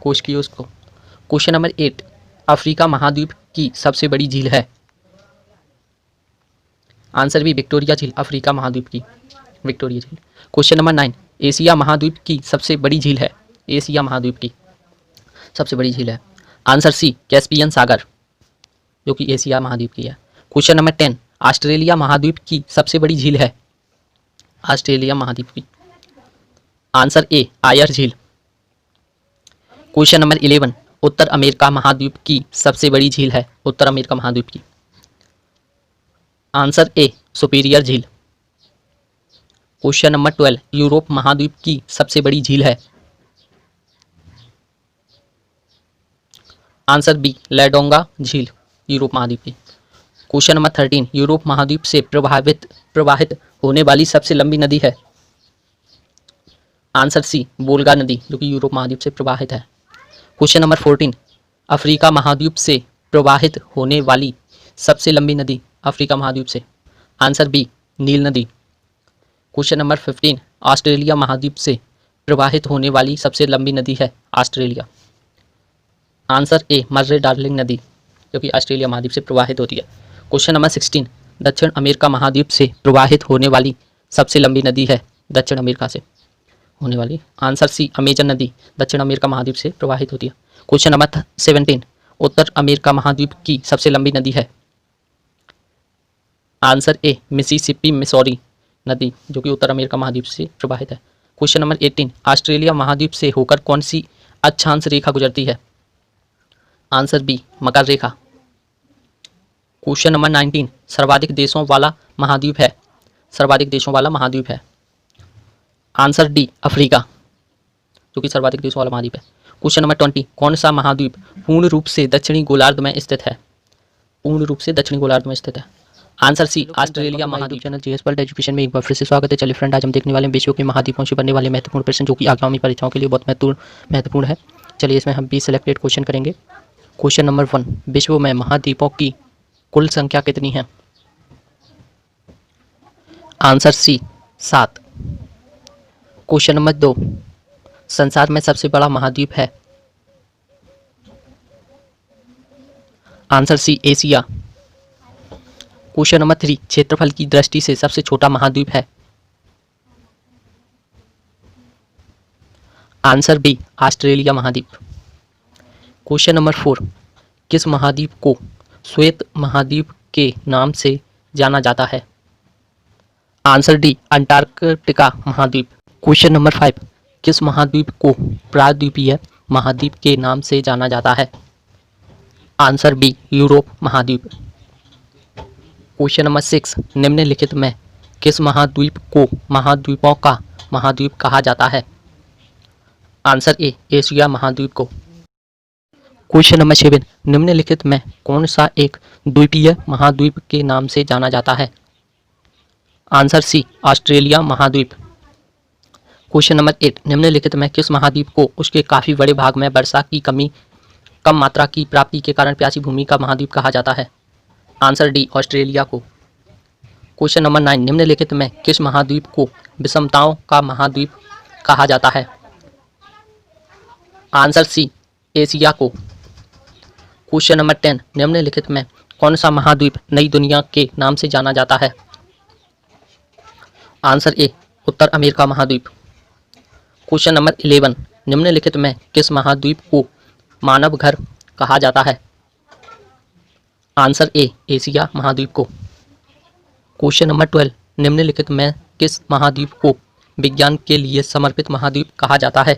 Question number 8, Africa महाद्वीप की सबसे बड़ी झील है? आंसर बी, विक्टोरिया झील, अफ्रीका महाद्वीप की विक्टोरिया झील। क्वेश्चन नंबर 9, एशिया महाद्वीप की सबसे बड़ी झील है? एशिया महाद्वीप की सबसे बड़ी झील है? आंसर सी, कैस्पियन सागर, जो कि एशिया महाद्वीप की है। क्वेश्चन नंबर 10, ऑस्ट्रेलिया महाद्वीप की सबसे बड़ी झील है? ऑस्ट्रेलिया महाद्वीप की? आंसर ए, आयर झील। क्वेश्चन नंबर 11, उत्तर अमेरिका महाद्वीप की सबसे बड़ी झील है? उत्तर अमेरिका महाद्वीप की? आंसर ए, सुपीरियर झील। क्वेश्चन नंबर 12, यूरोप महाद्वीप की सबसे बड़ी झील है? आंसर बी, लैडोंगा झील, यूरोप महाद्वीप की। क्वेश्चन नंबर 13, यूरोप महाद्वीप से प्रवाहित होने वाली सबसे लंबी नदी है? आंसर सी, वोल्गा नदी, जो कि यूरोप महाद्वीप से प्रवाहित है। क्वेश्चन नंबर 14, अफ्रीका महाद्वीप से प्रवाहित होने वाली सबसे लंबी नदी अफ्रीका महाद्वीप से? आंसर बी, नील नदी। क्वेश्चन नंबर 15, ऑस्ट्रेलिया महाद्वीप से प्रवाहित होने वाली सबसे लंबी नदी है Australia? Answer A, Murray Darling नदी, जो कि ऑस्ट्रेलिया महाद्वीप से प्रवाहित होती है। क्वेश्चन नंबर 16, दक्षिण अमेरिका महाद्वीप से प्रवाहित होने वाली सबसे लंबी नदी है दक्षिण अमेरिका से होने वाली? आंसर सी, अमेजन नदी, दक्षिण अमेरिका महाद्वीप से प्रवाहित होती है। क्वेश्चन नंबर 17, उत्तर अमेरिका महाद्वीप की सबसे लंबी नदी है? आंसर ए, मिसिसिपी मिसौरी नदी, जो कि उत्तर अमेरिका महाद्वीप से प्रवाहित है। क्वेश्चन नंबर 18, ऑस्ट्रेलिया महाद्वीप से होकर कौन सी अक्षांश रेखा गुजरती है? आंसर बी, मकर रेखा। क्वेश्चन नंबर 19, सर्वाधिक देशों वाला महाद्वीप है? सर्वाधिक देशों वाला महाद्वीप है? आंसर डी, अफ्रीका, जो कि सर्वाधिक देशों वाला महाद्वीप है। क्वेश्चन नंबर 20, कौन सा महाद्वीप पूर्ण रूप से दक्षिणी गोलार्ध में स्थित है? पूर्ण रूप से दक्षिणी गोलार्ध में स्थित है? आंसर सी, ऑस्ट्रेलिया महाद्वीप। चैनल जीएस वर्ल्ड एजुकेशन में एक बार फिर से स्वागत है। चलिए फ्रेंड, आज हम देखने वाले हैं विश्व के महाद्वीपों से बनने वाले महत्वपूर्ण प्रश्न, जो कि आगामी परीक्षाओं के लिए बहुत महत्वपूर्ण है। चलिए इसमें हम 20 सिलेक्टेड क्वेश्चन करेंगे। क्वेश्चन नंबर 1, विश्व में महाद्वीपों की कुल संख्या कितनी है? आंसर सी, 7। क्वेश्चन नंबर 2, संसार में सबसे बड़ा महाद्वीप है? Answer C, Asia. Question number 3, क्षेत्रफल की दृष्टि से सबसे छोटा महाद्वीप है? आंसर बी, ऑस्ट्रेलिया महाद्वीप। क्वेश्चन नंबर 4, किस महाद्वीप को श्वेत महाद्वीप के नाम से जाना जाता है? आंसर डी, अंटार्कटिका महाद्वीप। क्वेश्चन नंबर 5, किस महाद्वीप को प्रायद्वीपीय महाद्वीप के नाम से जाना जाता है? आंसर बी, यूरोप महाद्वीप। क्वेश्चन नंबर 6, निम्नलिखित में किस महाद्वीप को महाद्वीपों का महाद्वीप कहा जाता है? आंसर ए, एशिया महाद्वीप को। क्वेश्चन नंबर 7, निम्नलिखित में कौन सा एक द्वीपीय महाद्वीप के नाम से जाना जाता है? आंसर सी, ऑस्ट्रेलिया महाद्वीप। क्वेश्चन नंबर 8, निम्नलिखित में किस महाद्वीप को उसके काफ़ी बड़े भाग में वर्षा की कम मात्रा की प्राप्ति के कारण प्यासी भूमि का महाद्वीप कहा जाता है? आंसर डी, ऑस्ट्रेलिया को। क्वेश्चन नंबर 9, निम्नलिखित में किस महाद्वीप को विषमताओं का महाद्वीप कहा जाता है? आंसर सी, एशिया को। क्वेश्चन नंबर 10, निम्नलिखित में कौन सा महाद्वीप नई दुनिया के नाम से जाना जाता है? आंसर ए उत्तर अमेरिका महाद्वीप। क्वेश्चन नंबर 11, निम्नलिखित में किस महाद्वीप को मानव घर कहा जाता है? आंसर ए एशिया महाद्वीप को। क्वेश्चन नंबर 12, निम्नलिखित में किस महाद्वीप को विज्ञान के लिए समर्पित महाद्वीप कहा जाता है?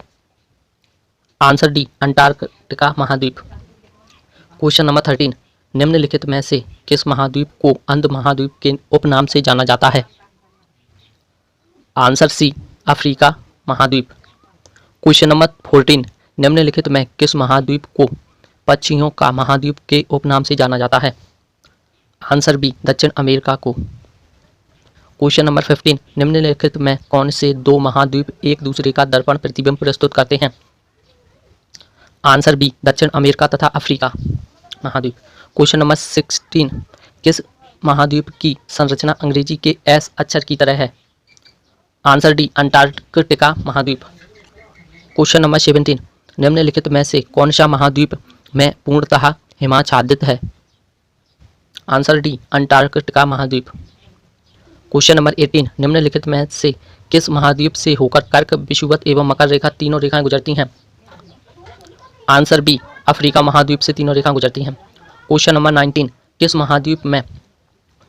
आंसर डी अंटार्कटिका महाद्वीप। क्वेश्चन नंबर 13, निम्नलिखित में से किस महाद्वीप को अंध महाद्वीप के उपनाम से जाना जाता है? आंसर सी अफ्रीका महाद्वीप। क्वेश्चन नंबर 14, निम्नलिखित में किस महाद्वीप को पक्षियों का महाद्वीप के उपनाम से जाना जाता है? आंसर बी दक्षिण अमेरिका को। क्वेश्चन नंबर 15, निम्नलिखित में कौन से दो महाद्वीप एक दूसरे का दर्पण प्रतिबिंब प्रस्तुत करते हैं? आंसर बी दक्षिण अमेरिका तथा अफ्रीका महाद्वीप। क्वेश्चन नंबर 16, किस महाद्वीप की संरचना अंग्रेजी के एस अक्षर की तरह है? आंसर डी अंटार्कटिका महाद्वीप। क्वेश्चन नंबर 17, निम्नलिखित में से कौन सा महाद्वीप में पूर्णतः हिमाच्छादित है? आंसर डी अंटार्कटिका महाद्वीप। क्वेश्चन नंबर 18, निम्नलिखित में से किस महाद्वीप से होकर कर्क, विषुवत एवं मकर रेखा तीनों रेखाएं गुजरती हैं? आंसर बी अफ्रीका महाद्वीप से तीनों रेखाएं गुजरती हैं। क्वेश्चन नंबर 19, किस महाद्वीप में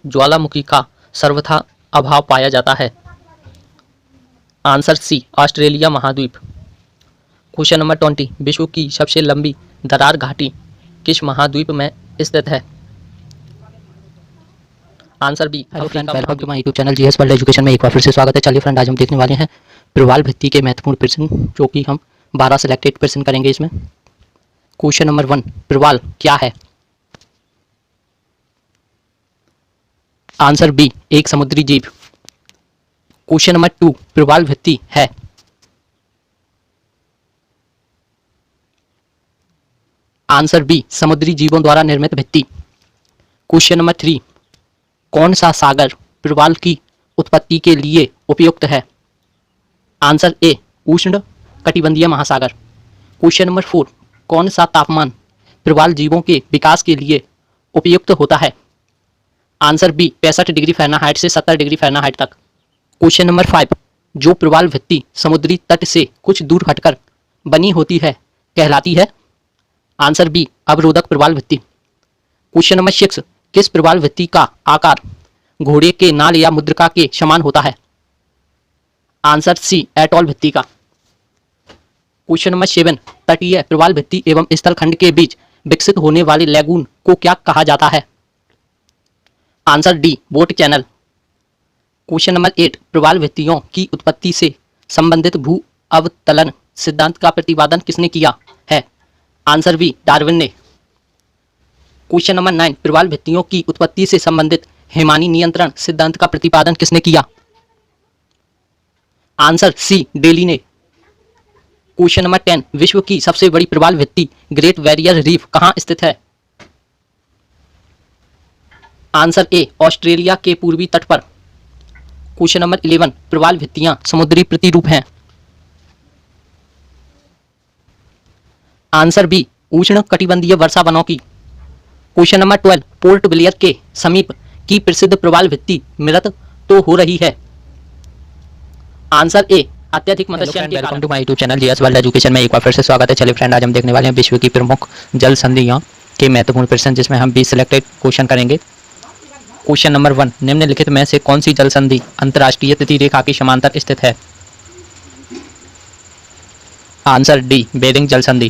ज्वालामुखी का सर्वथा अभाव पाया जाता है? आंसर सी ऑस्ट्रेलिया महाद्वीप। क्वेश्चन नंबर 20, विश्व की सबसे लंबी दरार घाटी किस महाद्वीप में स्थित है? Answer B. Hello friend, welcome to my YouTube channel GS world education में एक बार फिर से स्वागत है। चलिए फ्रेंड, आज हम देखने वाले हैं प्रवाल भित्ति के महत्वपूर्ण प्रश्न, जो कि हम 12 सिलेक्टेड प्रश्न करेंगे इसमें। क्वेश्चन नंबर 1, प्रवाल क्या है? आंसर बी एक समुद्री जीव। क्वेश्चन नंबर 2, प्रवाल भित्ति है? आंसर बी समुद्री जीवों द्वारा निर्मित भित्ति। क्वेश्चन नंबर 3, कौन सा सागर प्रवाल की उत्पत्ति के लिए उपयुक्त है? आंसर ए उष्ण कटिबंधीय महासागर। क्वेश्चन नंबर 4, कौन सा तापमान प्रवाल जीवों के विकास के लिए उपयुक्त होता है? आंसर बी 65 डिग्री फ़ारेनहाइट से 70 डिग्री फ़ारेनहाइट तक। क्वेश्चन नंबर 5, जो प्रवाल भित्ति समुद्री तट से कुछ दूर हटकर बनी होती है कहलाती है? आंसर बी अवरोधक प्रवाल भित्ति। क्वेश्चन नंबर 6, किस प्रवाल भित्ति का आकार घोड़े के नाल या मुद्रिका के समान होता है? आंसर सी एटॉल भित्ति का। क्वेश्चन नंबर 7, तटीय प्रवाल भित्ति एवं स्थलखंड के बीच विकसित होने वाले लैगून को क्या कहा जाता है? Answer D boat channel. Question number 8, प्रवाल भित्तियों की उत्पत्ति से संबंधित भू अवतलन सिद्धांत का प्रतिपादन किसने किया है? आंसर बी डार्विन ने। क्वेश्चन नंबर 9, प्रवाल भित्तियों की उत्पत्ति से संबंधित हेमानी नियंत्रण सिद्धांत का प्रतिपादन किसने किया? आंसर सी डेली ने। क्वेश्चन नंबर 10, विश्व की सबसे बड़ी प्रवाल भित्ति ग्रेट बैरियर रीफ कहाँ स्थित है? आंसर ए ऑस्ट्रेलिया के पूर्वी तट पर। क्वेश्चन नंबर 11, प्रवाल भित्तियां समुद्री प्रतिरूप हैं? आंसर बी उष्ण कटिबंधीय वर्षा वनों की। क्वेश्चन नंबर 12, पोर्ट ब्लेयर के समीप की प्रसिद्ध प्रवाल भित्ति मृत तो हो रही है? आंसर ए अत्यधिक मत्स्यन के welcome to my YouTube channel GS world education में एक बार फिर से स्वागत है। चलिए फ्रेंड, आज हम देखने वाले हैं विश्व की प्रमुख जल संधियां के महत्वपूर्ण प्रश्न, जिसमें हम 20 सिलेक्टेड क्वेश्चन करेंगे। क्वेश्चन नंबर 1, निम्नलिखित में से कौन सी जल संधि अंतर्राष्ट्रीय तिथि रेखा की समांतर स्थित है? आंसर डी बेरिंग जल संधि।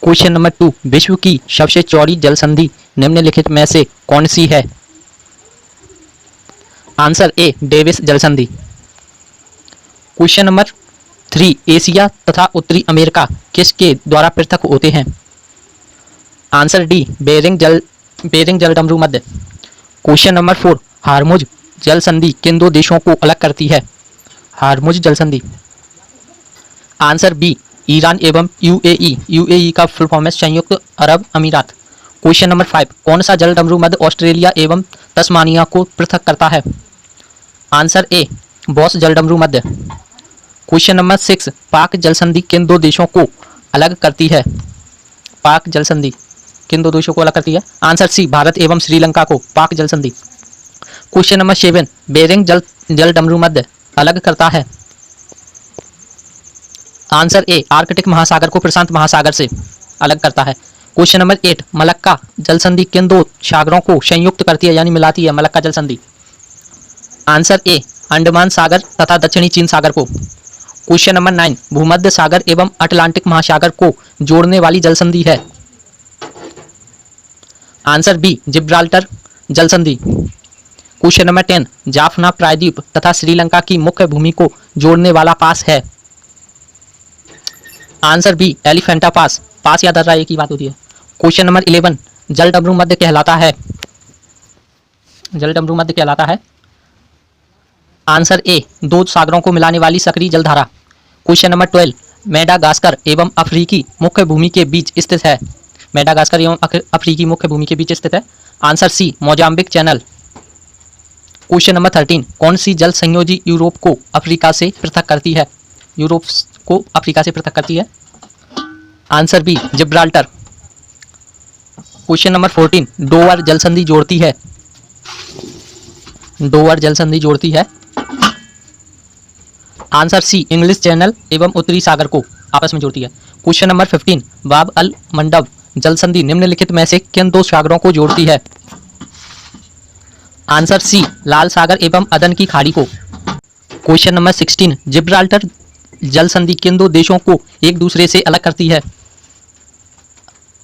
क्वेश्चन नंबर 2, विश्व की सबसे चौड़ी जल संधि निम्नलिखित में से कौन सी है? आंसर ए डेविस जल संधि। क्वेश्चन नंबर 3, एशिया तथा उत्तरी अमेरिका किसके द्वारा पृथक होते हैं? आंसर डी बेरिंग जलडमरू मध्य। क्वेश्चन नंबर 4, हार्मुज जल संधि किन दो देशों को अलग करती है? हार्मुज जल संधि। आंसर बी ईरान एवं यूएई। यूएई का फुल फॉर्म है संयुक्त अरब अमीरात। क्वेश्चन नंबर 5, कौन सा जलडमरू मध्य ऑस्ट्रेलिया एवं तस्मानिया को पृथक करता है? आंसर ए बॉस जलडमरू मध्य। क्वेश्चन नंबर 6, पाक जल संधि किन दो देशों को अलग करती है? पाक जल संधि। किन दो देशों को अलग करती है? आंसर सी, भारत एवं श्रीलंका को पाक जल संधि। क्वेश्चन नंबर 7, बेरिंग जल डमरू मध्य अलग करता है? आंसर ए, आर्कटिक महासागर को प्रशांत महासागर से अलग करता है। क्वेश्चन नंबर 8, मलक्का जल संधि किन दो सागरों को संयुक्त करती है यानी मिलाती है? मलक्का जल संधि। आंसर ए, अंडमान सागर तथा दक्षिणी चीन सागर को। क्वेश्चन नंबर 9, भूमध्य सागर एवं अटलांटिक महासागर को जोड़ने वाली जल संधि है? आंसर बी, जिब्राल्टर जल संधि। क्वेश्चन नंबर 10, जाफना प्रायद्वीप तथा श्रीलंका की मुख्य भूमि को जोड़ने वाला पास है? आंसर बी, एलिफेंटा पास। पास या दर्रा एक ही बात होती है। क्वेश्चन नंबर 11, जल डमरू मध्य कहलाता है? जल डमरू मध्य कहलाता है? आंसर ए, दो सागरों को मिलाने वाली सक्रिय जलधारा। क्वेश्चन नंबर 12, मेडागास्कर एवं अफ्रीकी मुख्य भूमि के बीच स्थित है? मेडागास्कर एवं अफ्रीकी मुख्य भूमि के बीच स्थित है? Answer C, Mozambique channel. Question number 13, कौन सी जल संयोजी यूरोप को अफ्रीका से पृथक करती है? यूरोप को अफ्रीका से पृथक करती है? Answer B, Gibraltar. Question number 14, Dover जल संधि जोड़ती है? डोवर जल संधि जोड़ती है? आंसर सी, इंग्लिश चैनल एवं उत्तरी सागर को आपस में जोड़ती है। क्वेश्चन नंबर 15, बाब अल मंडब जल संधि निम्नलिखित में से किन दो सागरों को जोड़ती है? आंसर सी, लाल सागर एवं अदन की खाड़ी को। क्वेश्चन नंबर 16, जिब्राल्टर जल संधि किन दो देशों को एक दूसरे से अलग करती है?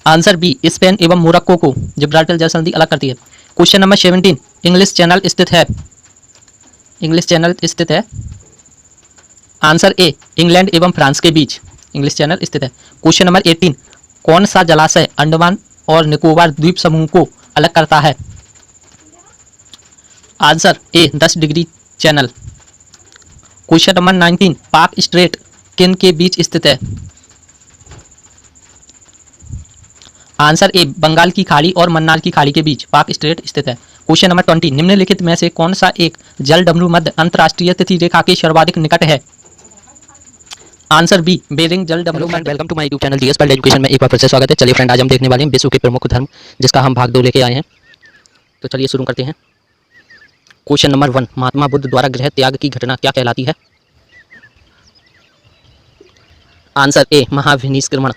आंसर बी, स्पेन एवं मोरक्को को जिब्राल्टर जल संधि अलग करती है। क्वेश्चन नंबर 17, इंग्लिश चैनल स्थित है? इंग्लिश चैनल स्थित है? आंसर ए, इंग्लैंड एवं फ्रांस के बीच इंग्लिश चैनल स्थित है। क्वेश्चन नंबर 18, कौन सा जलाशय अंडमान और निकोबार द्वीप समूह को अलग करता है? आंसर ए, 10 डिग्री चैनल। क्वेश्चन नंबर 19, पाक स्ट्रेट किन के बीच स्थित है? आंसर ए, बंगाल की खाड़ी और मन्नार की खाड़ी के बीच पाक स्ट्रेट स्थित है। क्वेश्चन नंबर 20, निम्नलिखित में से कौन सा एक जल डमरू मध्य अंतरराष्ट्रीय तिथि रेखा के सर्वाधिक निकट है? आंसर बी, बेरिंग जल डमरू मध्य। Welcome to my YouTube channel DS world education में एक बार फिर से स्वागत है। चलिए फ्रेंड, आज हम देखने वाले हैं विश्व के प्रमुख धर्म, जिसका हम भाग 2 लेके आए हैं। तो चलिए शुरू करते हैं। क्वेश्चन नंबर 1, महात्मा बुद्ध द्वारा गृह त्याग की घटना क्या कहलाती है? आंसर ए, महाविनिष्क्रमण।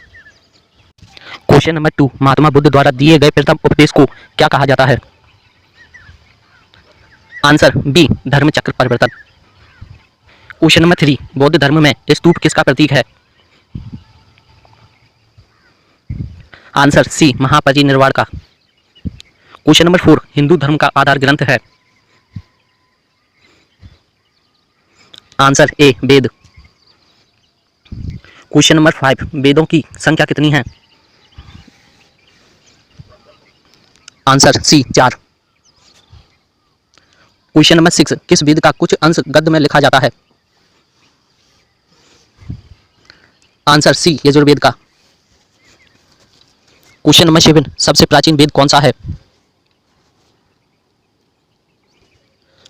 क्वेश्चन नंबर 2, महात्मा बुद्ध द्वारा दिए गए प्रथम उपदेश को क्या कहा जाता है? आंसर बी, धर्म चक्र परिवर्तन। क्वेश्चन नंबर 3, बौद्ध धर्म में स्तूप किसका प्रतीक है? आंसर सी, महापरिनिर्वाण का। क्वेश्चन नंबर 4, हिंदू धर्म का आधार ग्रंथ है? Answer A, Veda. Question number 5, वेदों की संख्या कितनी है? आंसर सी, 4। क्वेश्चन नंबर 6, किस वेद का कुछ अंश गद्य में लिखा जाता है? आंसर सी, यजुर्वेद का। क्वेश्चन नंबर 7, सबसे प्राचीन वेद कौन सा है?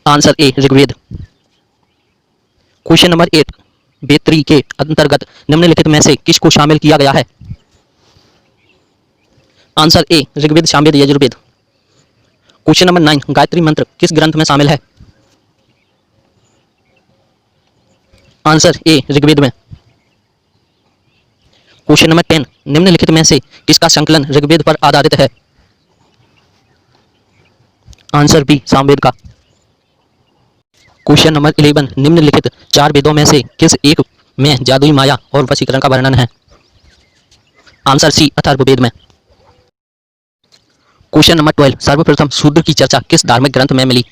Answer A, Rigveda. Question number 8, वेद के अंतर्गत निम्नलिखित में से किसको शामिल किया गया है? Answer A, Rigveda, Samaveda, Yajurveda. Question number 9, Gayatri Mantra किस ग्रंथ में शामिल है? आंसर ए, ऋग्वेद में। क्वेश्चन नंबर 10, निम्नलिखित में से किसका संकलन ऋग्वेद पर आधारित है? आंसर बी, सामवेद का। क्वेश्चन नंबर 11, निम्नलिखित 4 वेदों में से किस एक में जादुई माया और वशीकरण का वर्णन है? आंसर सी, अथर्ववेद में। क्वेश्चन नंबर 12, सर्वप्रथम शूद्र की चर्चा किस धार्मिक ग्रंथ में मिली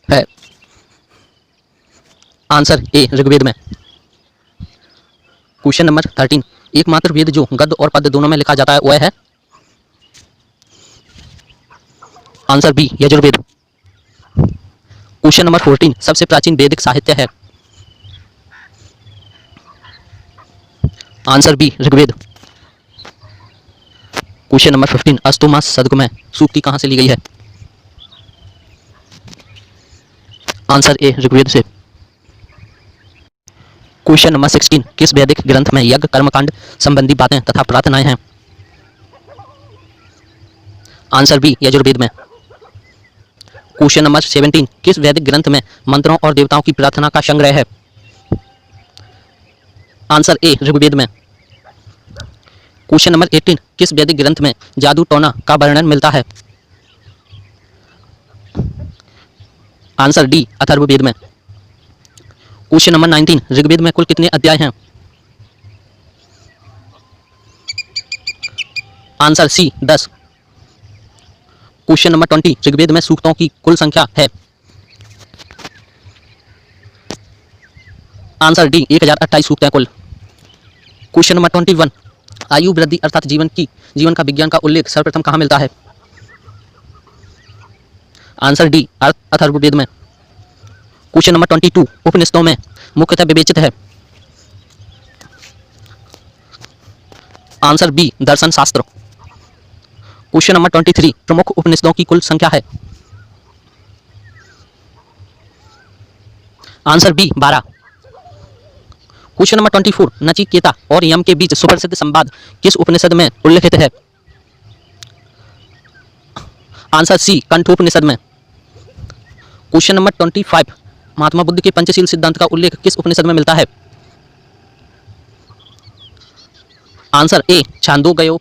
है? आंसर ए, ऋग्वेद में। क्वेश्चन नंबर 13, एकमात्र वेद जो गद्य और पद्य दोनों में लिखा जाता है वह है? Answer B, Yajurveda. Question number 14, सबसे प्राचीन वैदिक साहित्य है? Answer B, Rigveda. Question number 15, अस्तोमा सदगमय सूक्ति कहां से ली गई है? आंसर ए, ऋग्वेद से। क्वेश्चन नंबर 16, किस वैदिक ग्रंथ में यज्ञ कर्मकांड संबंधी बातें तथा प्रार्थनाएं हैं? आंसर बी यजुर्वेद में। क्वेश्चन नंबर 17 किस वैदिक ग्रंथ में मंत्रों और देवताओं की प्रार्थना का संग्रह है? आंसर ए ऋग्वेद में। क्वेश्चन नंबर 18 किस वैदिक ग्रंथ में जादू टोना का वर्णन मिलता है? आंसर डी अथर्ववेद में। क्वेश्चन नंबर 19 ऋग्वेद में कुल कितने अध्याय हैं? Answer C 10। Question number 20 Rigveda में सूक्तों की कुल संख्या है? आंसर डी 1028 सूक्त हैं कुल। क्वेश्चन नंबर 21 आयु वृद्धि अर्थात जीवन का विज्ञान का उल्लेख सर्वप्रथम कहाँ मिलता है? आंसर डी अथर्ववेद में। क्वेश्चन नंबर 22 उपनिषदों में मुख्यतः विवेचित है? आंसर बी दर्शन शास्त्र। क्वेश्चन नंबर 23 प्रमुख उपनिषदों की कुल संख्या है? Answer B 12। Question number 24 Nachiketa और यम के बीच सुप्रसिद्ध संवाद किस उपनिषद में उल्लिखित है? आंसर सी कंठोपनिषद में। क्वेश्चन नंबर 25 महात्मा बुद्ध के पंचशील सिद्धांत का उल्लेख किस उपनिषद में मिलता है? Answer A Chandogya.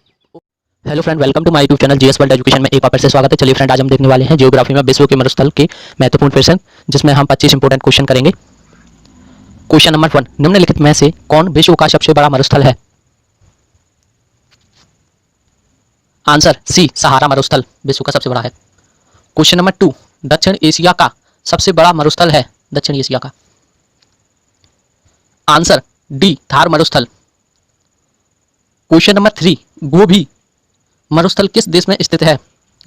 Hello friend, welcome to my YouTube channel GS world education में एक बार फिर से स्वागत है। चलिए फ्रेंड, आज हम देखने वाले हैं ज्योग्राफी में विश्व के मरुस्थल के महत्वपूर्ण प्रश्न, जिसमें हम 25 इंपोर्टेंट क्वेश्चन करेंगे। क्वेश्चन नंबर 1 निम्नलिखित में से कौन विश्व का सबसे बड़ा मरुस्थल है? आंसर सी सहारा मरुस्थल विश्व का सबसे बड़ा है। क्वेश्चन नंबर 2 दक्षिण एशिया का सबसे बड़ा मरुस्थल है दक्षिण एशिया का? आंसर डी थार मरुस्थल। क्वेश्चन नंबर 3 गोबी मरुस्थल किस देश में स्थित है?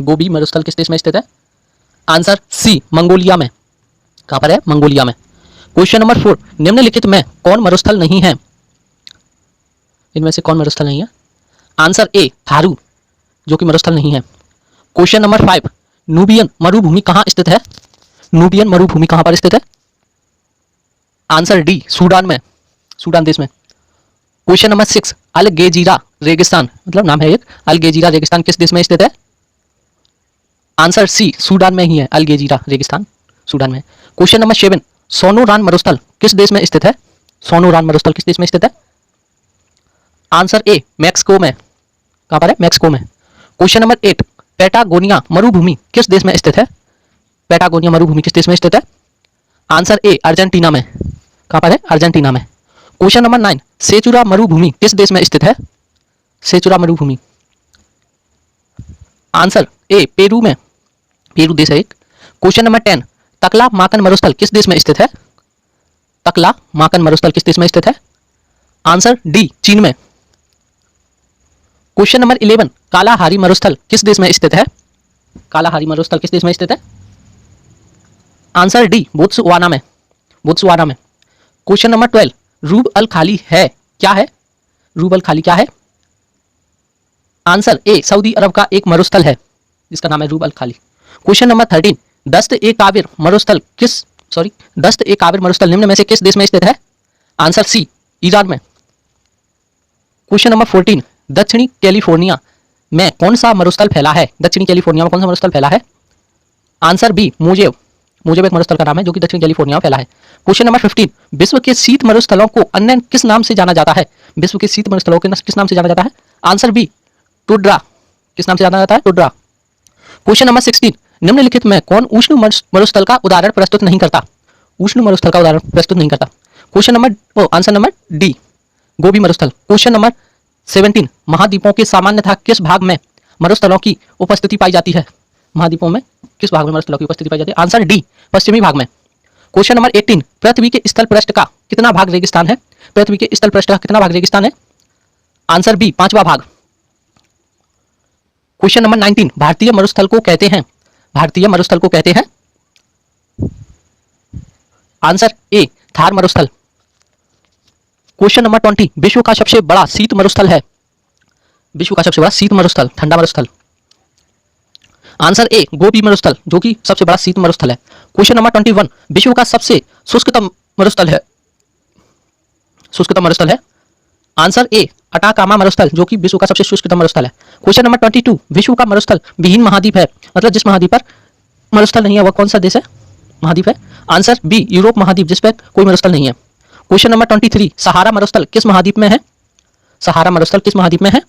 गोबी मरुस्थल किस देश में स्थित है? आंसर सी मंगोलिया में। कहां पर है? मंगोलिया में। क्वेश्चन नंबर 4 निम्नलिखित में कौन मरुस्थल नहीं है? इनमें से कौन मरुस्थल नहीं है? आंसर ए थारू जो कि मरुस्थल नहीं है। क्वेश्चन नंबर 5 नूबियन मरुभूमि कहां स्थित है? नूबियन मरुभूमि कहां पर स्थित है? आंसर डी सूडान में, सूडान देश में। क्वेश्चन नंबर 6 अलगेजीरा रेगिस्तान, मतलब नाम है एक, अलगेजीरा रेगिस्तान किस देश में स्थित है? आंसर सी सूडान में ही है अलगेजीरा रेगिस्तान, सूडान में। क्वेश्चन नंबर 7 सोनोरान मरुस्थल किस देश में स्थित है? सोनोरान मरुस्थल किस देश में स्थित है? आंसर ए मैक्सिको में। कहां पर है? मैक्सिको में। क्वेश्चन नंबर 8 पैटागोनिया मरुभूमि किस देश में स्थित है? पैटागोनिया मरुभूमि किस देश में स्थित है? आंसर ए अर्जेंटीना में। कहां पर है? अर्जेंटीना में। क्वेश्चन नंबर 9 सेचुरा मरुभूमि किस देश में स्थित है? सेचुरा मरुभूमि आंसर ए पेरू में, पेरू देश है एक। क्वेश्चन नंबर 10 तकला माकन मरुस्थल किस देश में स्थित है? तकला माकन मरुस्थल किस देश में स्थित है? आंसर डी चीन में। क्वेश्चन नंबर 11 कालाहारी मरुस्थल किस देश में स्थित है? कालाहारी मरुस्थल किस देश में स्थित है? आंसर डी बोत्सवाना में, बोत्सवाना में। क्वेश्चन नंबर 12 रूब अल खाली है क्या है? रूब अल खाली क्या है? आंसर ए सऊदी अरब का एक मरुस्थल है जिसका नाम है रूब अल खाली। क्वेश्चन नंबर 13 दस्त ए काबिर मरुस्थल दस्त ए काबिर मरुस्थल निम्न में से किस देश में स्थित है? आंसर सी ईरान में। क्वेश्चन नंबर 14 दक्षिणी कैलिफोर्निया में कौन सा मरुस्थल फैला है? दक्षिणी कैलिफोर्निया में कौन सा मरुस्थल फैला है? आंसर बी मोजेव, मोजेव एक मरुस्थल का नाम है जो कि दक्षिण कैलिफोर्निया में फैला है। क्वेश्चन नंबर 15 विश्व के शीत मरुस्थलों को अन्य किस नाम से जाना जाता है? विश्व के शीत मरुस्थलों को किस नाम से जाना जाता है? आंसर बी टुड्रा, किस नाम से जाना जाता है? टुड्रा। क्वेश्चन नंबर 16 निम्नलिखित में कौन उष्ण मरुस्थल का उदाहरण प्रस्तुत नहीं करता? उष्ण मरुस्थल का उदाहरण प्रस्तुत नहीं करता। Question number answer number D Gobi मरुस्थल। क्वेश्चन नंबर 17 महाद्वीपों के सामान्यतः किस भाग में मरुस्थलों की उपस्थिति पाई जाती है? महाद्वीपों में किस भाग में मरुस्थलों की उपस्थिति पाई जाती है? आंसर डी पश्चिमी भाग में। क्वेश्चन नंबर 18 पृथ्वी के स्थल पृष्ठ का कितना भाग रेगिस्तान है? पृथ्वी के स्थल पृष्ठ का कितना भाग रेगिस्तान है? आंसर बी 5वां भाग। क्वेश्चन नंबर 19 भारतीय मरुस्थल को कहते हैं, भारतीय मरुस्थल को कहते हैं? आंसर ए थार मरुस्थल। क्वेश्चन नंबर 20 विश्व का सबसे बड़ा शीत मरुस्थल है? विश्व का सबसे बड़ा शीत मरुस्थल, ठंडा मरुस्थल। आंसर ए गोबी मरुस्थल जो कि सबसे बड़ा शीत मरुस्थल है। क्वेश्चन नंबर 21 विश्व का सबसे शुष्कतम मरुस्थल है? शुष्कतम मरुस्थल है? आंसर ए अटाकामा मरुस्थल जो कि विश्व का सबसे शुष्कतम मरुस्थल है। क्वेश्चन नंबर 22, विश्व का मरुस्थल विहीन महाद्वीप है, मतलब जिस महाद्वीप पर मरुस्थल नहीं है वह कौन सा देश है, महाद्वीप है। आंसर बी, यूरोप महाद्वीप, जिस पर कोई मरुस्थल नहीं है। क्वेश्चन नंबर 23, सहारा मरुस्थल किस महाद्वीप में है, सहारा मरुस्थल किस महाद्वीप में है।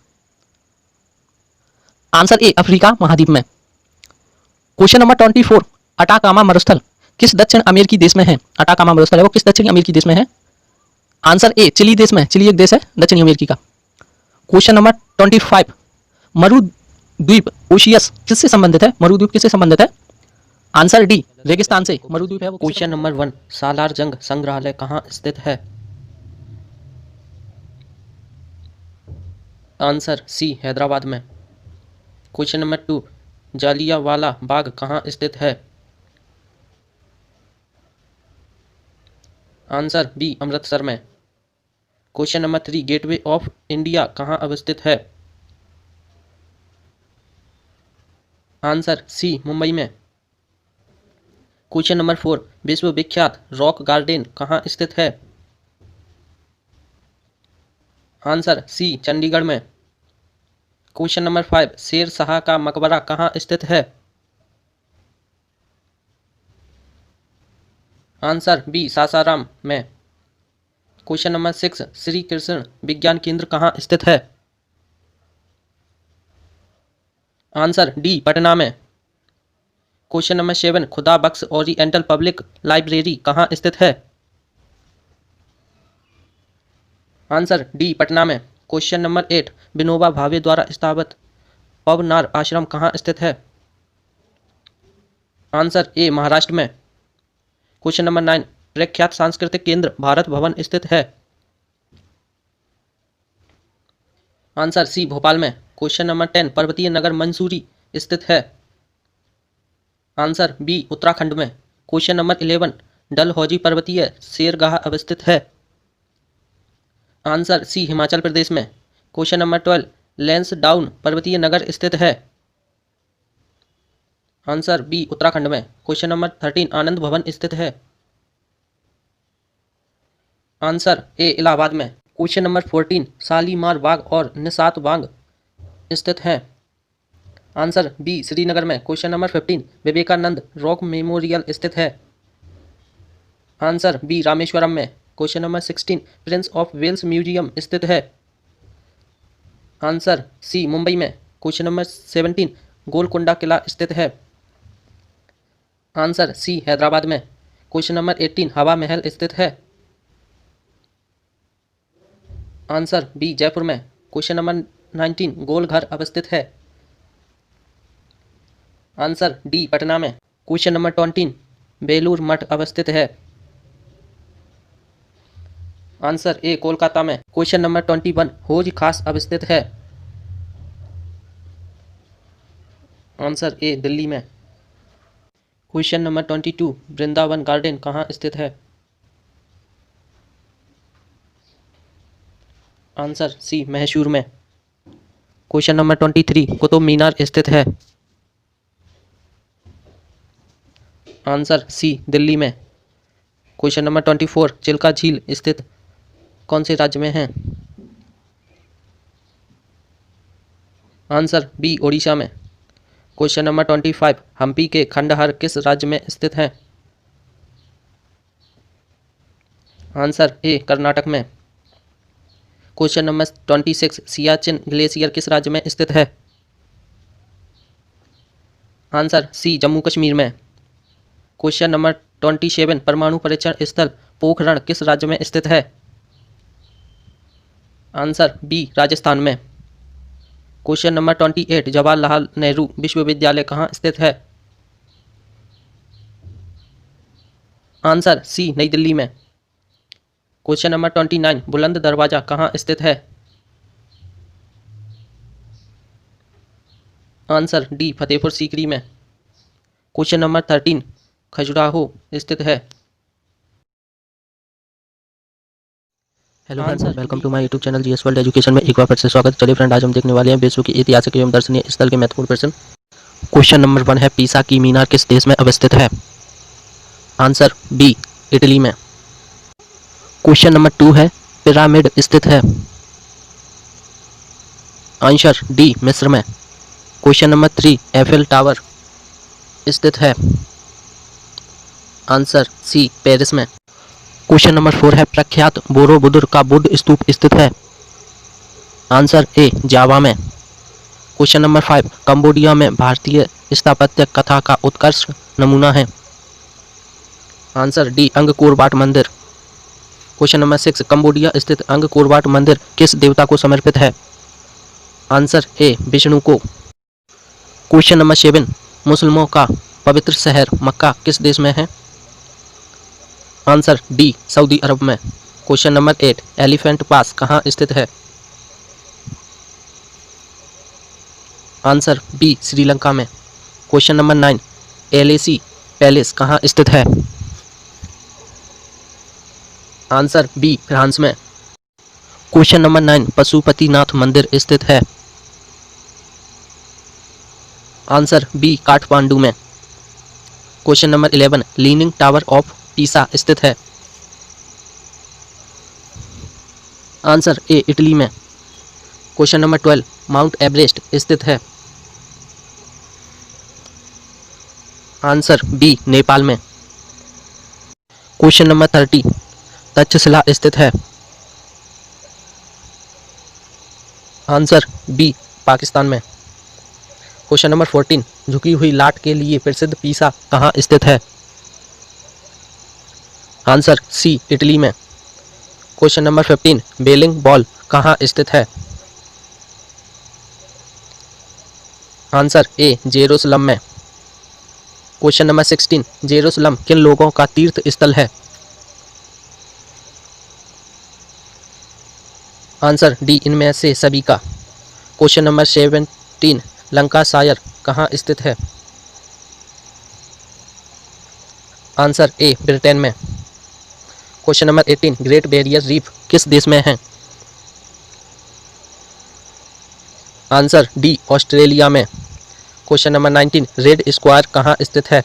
आंसर ए, अफ्रीका महाद्वीप में। क्वेश्चन नंबर 24, अटाकामा मरुस्थल किस दक्षिण अमेरिकी देश में है, अटाकामा मरुस्थल है वो किस दक्षिण अमेरिकी देश में है। आंसर ए, चिली देश में, चिली एक देश है दक्षिण अमेरिकी का। क्वेश्चन नंबर 25, मरुद्वीप ओशियस किससे संबंधित है, मरुद्वीप किससे संबंधित है। आंसर डी, रेगिस्तान से मरुद्वीप है वो। क्वेश्चन नंबर 1, सालार जंग संग्रहालय कहाँ स्थित है। आंसर सी, हैदराबाद में। क्वेश्चन नंबर 2, जालियांवाला बाग कहाँ स्थित है। आंसर बी, अमृतसर में। Question number 3, gateway of India कहाँ अवस्थित है। आंसर सी, मुंबई में। क्वेश्चन नंबर 4, विश्व विख्यात रॉक गार्डन कहाँ स्थित है। आंसर सी, चंडीगढ़ में। क्वेश्चन नंबर 5, शेर शाह का मकबरा कहाँ स्थित है। आंसर बी, सासाराम में। क्वेश्चन नंबर 6, श्री कृष्ण विज्ञान केंद्र कहाँ स्थित है। आंसर डी, पटना में। क्वेश्चन नंबर 7, खुदा बख्श ओरिएंटल पब्लिक लाइब्रेरी कहाँ स्थित है। आंसर डी, पटना में। क्वेश्चन नंबर 8, विनोबा भावे द्वारा स्थापित पवनार आश्रम कहाँ स्थित है। आंसर ए, महाराष्ट्र में। क्वेश्चन नंबर 9, प्रख्यात सांस्कृतिक केंद्र भारत भवन स्थित है। आंसर सी, भोपाल में। क्वेश्चन नंबर 10, पर्वतीय नगर मंसूरी स्थित है। आंसर बी, उत्तराखंड में। क्वेश्चन नंबर 11, डलहौजी पर्वतीय सैरगाह अवस्थित है। आंसर सी, हिमाचल प्रदेश में। क्वेश्चन नंबर 12, लैंसडाउन पर्वतीय नगर स्थित है। आंसर बी, उत्तराखंड में। क्वेश्चन नंबर 13, आनंद भवन स्थित है। आंसर ए, इलाहाबाद में। क्वेश्चन नंबर 14, शालीमार बाग और निशात बाग स्थित है। आंसर बी, श्रीनगर में। Question number 15, Vivekananda rock memorial स्थित है। आंसर बी, रामेश्वरम में। Question number 16, prince of Wales museum स्थित है। आंसर सी, मुंबई में। क्वेश्चन नंबर 17, गोलकुंडा किला स्थित है। आंसर सी, हैदराबाद में। क्वेश्चन नंबर 18, हवा महल स्थित है। आंसर बी, जयपुर में। क्वेश्चन नंबर 19, गोलघर अवस्थित है। आंसर डी, पटना में। क्वेश्चन नंबर 20, बेलूर मठ अवस्थित है। आंसर ए, कोलकाता में। क्वेश्चन नंबर 21, हौज खास अवस्थित है। आंसर ए, दिल्ली में। क्वेश्चन नंबर 22, वृंदावन गार्डन कहाँ स्थित है। आंसर सी, मैसूर में। क्वेश्चन नंबर 23, कुतुब मीनार स्थित है। आंसर सी, दिल्ली में। क्वेश्चन नंबर 24, चिल्का झील स्थित कौन से राज्य में है। आंसर बी, ओडिशा में। क्वेश्चन नंबर 25, हम्पी के खंडहर किस राज्य में स्थित है। आंसर ए, कर्नाटक में। क्वेश्चन नंबर 26, सियाचिन ग्लेशियर किस राज्य में स्थित है। आंसर सी, जम्मू कश्मीर में। क्वेश्चन नंबर 27, परमाणु परीक्षण स्थल पोखरण किस राज्य में स्थित है। आंसर बी, राजस्थान में। क्वेश्चन नंबर 28, जवाहरलाल नेहरू विश्वविद्यालय कहाँ स्थित है। आंसर सी, नई दिल्ली में। क्वेश्चन नंबर 29, बुलंद दरवाजा कहाँ स्थित है। आंसर डी, फतेहपुर सीकरी में। क्वेश्चन नंबर 13, खजुराहो स्थित है। Hello friends, welcome to my YouTube channel GS world education में एक बार फिर से स्वागत। चलिए फ्रेंड, आज हम देखने वाले हैं विश्व की ऐतिहासिक एवं दर्शनीय स्थल के महत्वपूर्ण प्रश्न। क्वेश्चन नंबर 1 है, पीसा की मीनार किस देश में अवस्थित है। आंसर बी, इटली में। क्वेश्चन नंबर 2 है, पिरामिड स्थित है। आंसर डी मिस्र में। क्वेश्चन नंबर 3, एफिल टावर स्थित है। आंसर सी पेरिस में। क्वेश्चन नंबर 4 है, प्रख्यात बोरोबुदुर का बुद्ध स्तूप स्थित है। आंसर ए जावा में। क्वेश्चन नंबर 5, कंबोडिया में भारतीय स्थापत्य कथा का उत्कृष्ट नमूना है। आंसर डी अंगकोर वाट मंदिर। क्वेश्चन नंबर 6, कंबोडिया स्थित अंगकोर वाट मंदिर किस देवता को समर्पित है। आंसर ए विष्णु को। क्वेश्चन नंबर 7, मुस्लिमों का पवित्र शहर मक्का किस देश में है। आंसर डी सऊदी अरब में। क्वेश्चन नंबर 8, एलिफेंट पास कहाँ स्थित है। आंसर बी श्रीलंका में। क्वेश्चन नंबर 9, एलेसी पैलेस कहाँ स्थित है। आंसर बी फ्रांस में। क्वेश्चन नंबर 9, पशुपतिनाथ मंदिर स्थित है। आंसर बी काठमांडू में। Question number 11, leaning tower of Pisa स्थित है। आंसर ए इटली में। क्वेश्चन नंबर 12, माउंट एवरेस्ट स्थित है। आंसर बी नेपाल में। क्वेश्चन नंबर 30, तक्षशिला स्थित है। आंसर बी पाकिस्तान में। क्वेश्चन नंबर 14, झुकी हुई लाट के लिए प्रसिद्ध पीसा कहाँ स्थित है। आंसर सी इटली में। क्वेश्चन नंबर 15, बेलिंग बॉल कहाँ स्थित है। आंसर ए जेरूसलम में। क्वेश्चन नंबर 16, जेरूसलम किन लोगों का तीर्थ स्थल है। आंसर डी इनमें से सभी का। क्वेश्चन नंबर 17, लंकाशायर कहाँ स्थित है। आंसर ए ब्रिटेन में। Question number 18, great barrier reef किस देश में है। आंसर डी ऑस्ट्रेलिया में। क्वेश्चन नंबर 19, रेड स्क्वायर कहाँ स्थित है।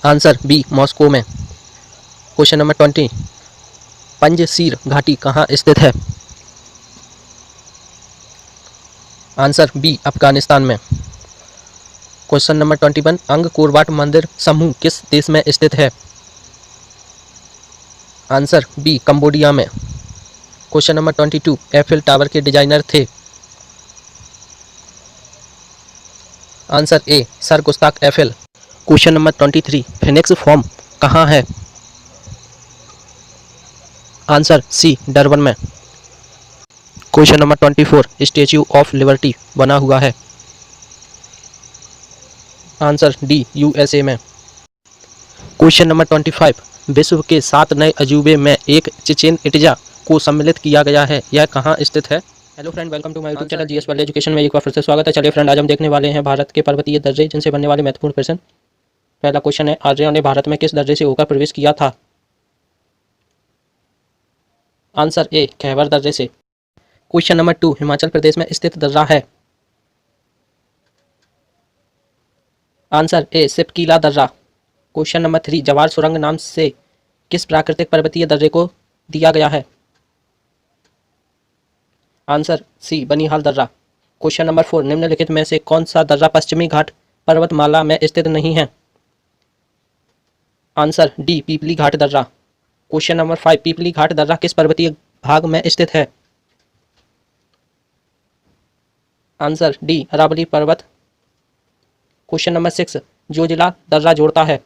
आंसर बी मॉस्को में। क्वेश्चन नंबर 20, पंजशीर घाटी कहाँ स्थित है। आंसर बी अफगानिस्तान में। क्वेश्चन नंबर 21, अंगकोर वाट मंदिर समूह किस देश में स्थित है। आंसर बी कंबोडिया में। क्वेश्चन नंबर 22, एफिल टावर के डिजाइनर थे। Answer A sir Gustave Eiffel. Question number 23, Phoenix farm कहाँ है। आंसर सी डरबन में। Question number 24, statue of liberty बना हुआ है। आंसर डी यूएसए में। क्वेश्चन नंबर 25, विश्व के 7 नए अजूबे में एक चिचेन इट्जा को सम्मिलित किया गया है, यह कहाँ स्थित है। Hello friend, welcome to my YouTube channel GS world education में एक बार फिर से स्वागत है। चलिए फ्रेंड, आज हम देखने वाले हैं भारत के पर्वतीय दर्रे जिनसे बनने वाले महत्वपूर्ण प्रश्न। पहला क्वेश्चन है, आर्यों ने भारत में किस दर्रे से होकर प्रवेश किया था। आंसर ए खैबर दर्रे से। क्वेश्चन नंबर 2, हिमाचल प्रदेश में स्थित दर्रा है। आंसर ए सिपकीला दर्रा। क्वेश्चन नंबर 3, जवार सुरंग नाम से किस प्राकृतिक पर्वतीय दर्रे को दिया गया है। आंसर सी बनिहाल दर्रा। क्वेश्चन नंबर 4, निम्नलिखित में से कौन सा दर्रा पश्चिमी घाट पर्वतमाला में स्थित नहीं है। आंसर डी पीपली घाट दर्रा। क्वेश्चन नंबर 5, पीपली घाट दर्रा किस पर्वतीय भाग में स्थित है। आंसर डी अरावली पर्वत। क्वेश्चन नंबर 6, जो जिला दर्रा जोड़ता है।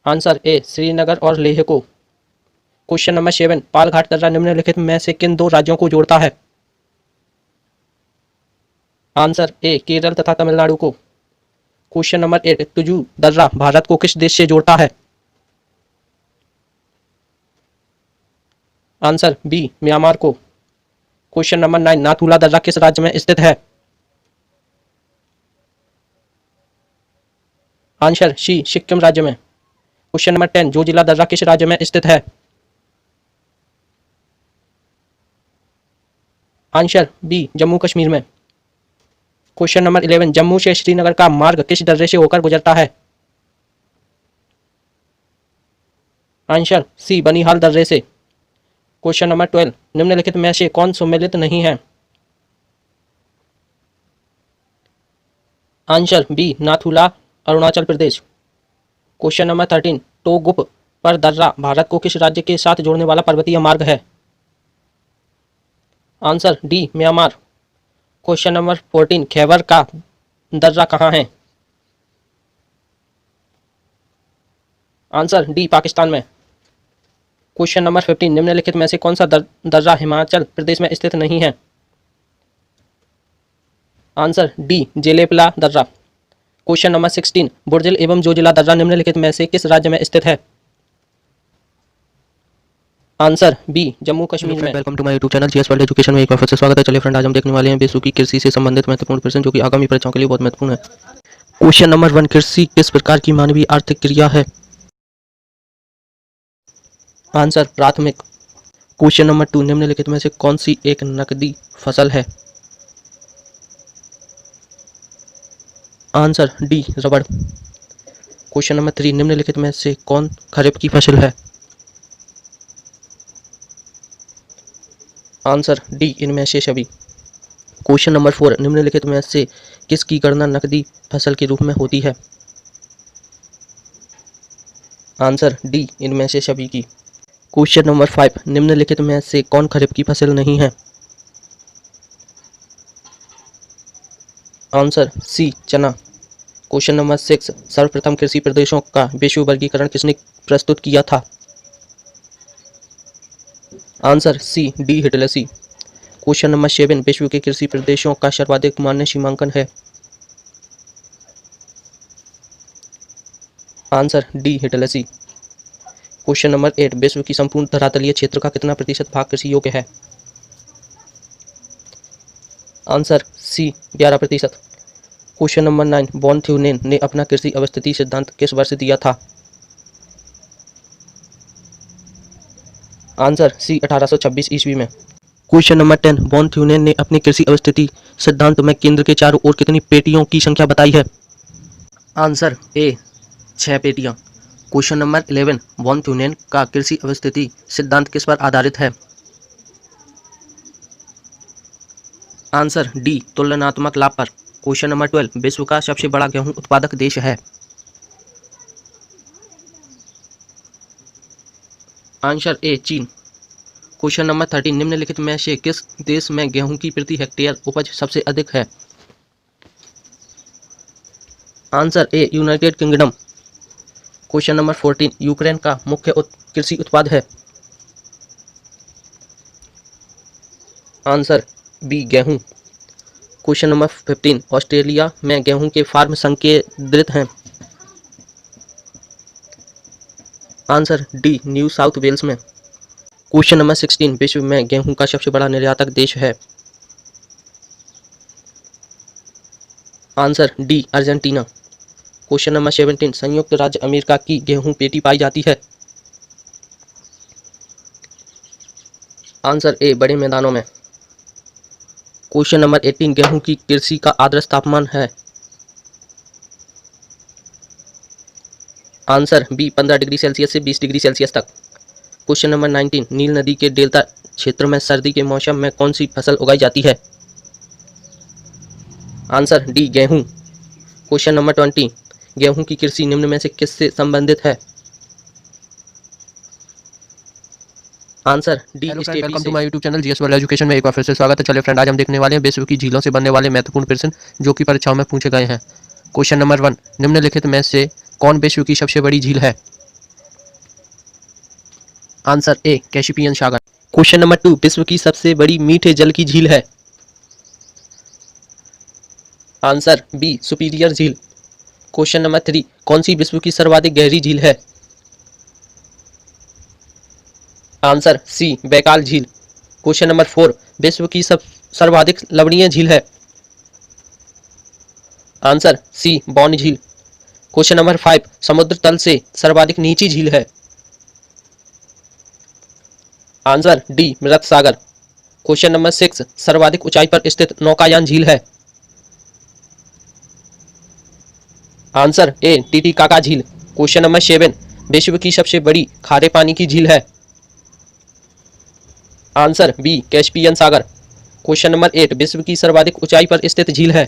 आंसर ए श्रीनगर और लेह को। क्वेश्चन नंबर 7, पालघाट दर्रा निम्नलिखित में से किन 2 राज्यों को जोड़ता है। आंसर ए केरल तथा तमिलनाडु को। क्वेश्चन नंबर 8, तुजू दर्रा भारत को किस देश से जोड़ता है। आंसर बी म्यांमार को। क्वेश्चन नंबर 9, नाथुला दर्रा किस राज्य में स्थित है। आंसर सी सिक्किम राज्य में। क्वेश्चन नंबर 10, जो जिला दर्रा किस राज्य में स्थित है। आंसर बी जम्मू कश्मीर में। क्वेश्चन नंबर 11, जम्मू से श्रीनगर का मार्ग किस दर्रे से होकर गुजरता है। आंसर सी बनिहाल दर्रे से। क्वेश्चन नंबर 12, निम्नलिखित में से कौन सम्मिलित नहीं है? Answer B, Nathula, Arunachal Pradesh. Question number 13, टोगुप पर दर्रा भारत को किस राज्य के साथ जोड़ने वाला पर्वतीय मार्ग है? Answer D, Myanmar. Question number 14, Khyber का दर्रा कहाँ है? आंसर डी, पाकिस्तान में। क्वेश्चन नंबर 15, निम्नलिखित में से कौन सा दर्रा हिमाचल प्रदेश में स्थित नहीं है? आंसर डी, जेलेपला दर्रा। क्वेश्चन नंबर 16, बुर्जिल एवं जोजिला दर्रा निम्नलिखित में से किस राज्य में स्थित है? आंसर बी, जम्मू कश्मीर में। Welcome to my YouTube channel GS world education में एक बार फिर से स्वागत है। चलिए फ्रेंड, आज हम देखने वाले हैं बेसु की कृषि से संबंधित महत्वपूर्ण प्रश्न जो कि आगामी परीक्षाओं के लिए बहुत महत्वपूर्ण है। क्वेश्चन नंबर 1, कृषि किस प्रकार की मानवीय आर्थिक क्रिया है? आंसर प्राथमिक। क्वेश्चन नंबर 2, निम्नलिखित में से कौन सी एक नकदी फसल है? आंसर डी, रबड़। क्वेश्चन नंबर 3, निम्नलिखित में से कौन खरीफ की फसल है? आंसर डी, इनमें से सभी। क्वेश्चन नंबर 4, निम्नलिखित में से किसकी गणना नकदी फसल के रूप में होती है? आंसर डी, इनमें से सभी की। क्वेश्चन नंबर 5, निम्नलिखित में से कौन खरीफ की फसल नहीं है? आंसर सी, चना। क्वेश्चन नंबर 6, सर्वप्रथम कृषि प्रदेशों का विश्व वर्गीकरण किसने प्रस्तुत किया था? Answer C, D, Whittlesey. Question number 7, विश्व के कृषि प्रदेशों का सर्वाधिक मान्य सीमांकन है? Answer D, Whittlesey. Question number 8, विश्व की संपूर्ण धरातलीय क्षेत्र का कितना प्रतिशत भाग कृषि योग्य है? Answer C, 11%। Question number 9, von Thunen ने अपना कृषि अवस्थिति सिद्धांत किस वर्ष दिया था? आंसर सी, 1826 ईस्वी में। क्वेश्चन नंबर 10, वॉन थ्यूनेन ने अपने कृषि अवस्थिति सिद्धांत में केंद्र के चारों ओर कितनी पेटियों की संख्या बताई है? आंसर ए, 6 पेटियां। क्वेश्चन नंबर 11, वॉन थ्यूनेन का कृषि अवस्थिति सिद्धांत किस पर आधारित है? आंसर डी, तुलनात्मक लाभ पर। क्वेश्चन नंबर 12, विश्व का सबसे बड़ा गेहूं उत्पादक देश है? आंसर ए, चीन। क्वेश्चन नंबर 13, निम्नलिखित में से किस देश में गेहूं की प्रति हेक्टेयर उपज सबसे अधिक है? Answer A, United Kingdom. Question number 14, Ukraine का मुख्य कृषि उत्पाद है? आंसर बी, गेहूं। क्वेश्चन नंबर 15, ऑस्ट्रेलिया में गेहूं के फार्म संकेंद्रित हैं? Answer D, New South Wales में। क्वेश्चन नंबर 16, विश्व में गेहूं का सबसे बड़ा निर्यातक देश है? Answer D, Argentina. Question number 17, संयुक्त राज्य अमेरिका की गेहूं पेटी पाई जाती है? आंसर ए, बड़े मैदानों में। क्वेश्चन नंबर 18, गेहूं की कृषि का आदर्श तापमान है? आंसर बी, 15 डिग्री सेल्सियस से 20 डिग्री सेल्सियस तक। क्वेश्चन नंबर 19, नील नदी के डेल्टा क्षेत्र में सर्दी के मौसम में कौन सी फसल उगाई जाती है? आंसर डी, गेहूं। क्वेश्चन नंबर 20, गेहूं की कृषि निम्न में से किससे संबंधित है? Answer D, welcome to my YouTube channel GS world education में एक बार फिर से स्वागत है। चलिए फ्रेंड, आज हम देखने वाले हैं विश्व की झीलों से बनने वाले महत्वपूर्ण प्रश्न जो कि परीक्षाओं में पूछे गए हैं। क्वेश्चन नंबर 1, निम्नलिखित में से कौन विश्व की सबसे बड़ी झील है? आंसर ए, कैस्पियन सागर। क्वेश्चन नंबर 2, विश्व की सबसे बड़ी मीठे जल की झील है? आंसर बी, सुपीरियर झील। क्वेश्चन नंबर 3, कौन सी विश्व की सर्वाधिक गहरी झील है? आंसर सी, बैकाल झील। क्वेश्चन नंबर 4, विश्व की सर्वाधिक लवणीय झील है? आंसर सी, बॉन झील। क्वेश्चन नंबर 5, समुद्र तल से सर्वाधिक नीची झील है? आंसर डी, मृत सागर। क्वेश्चन नंबर 6, सर्वाधिक ऊंचाई पर स्थित नौकायान झील है? आंसर ए, टीटीकाका झील। क्वेश्चन नंबर 7, विश्व की सबसे बड़ी खारे पानी की झील है? आंसर बी कैस्पियन सागर। क्वेश्चन नंबर 8 विश्व की सर्वाधिक ऊंचाई पर स्थित झील है।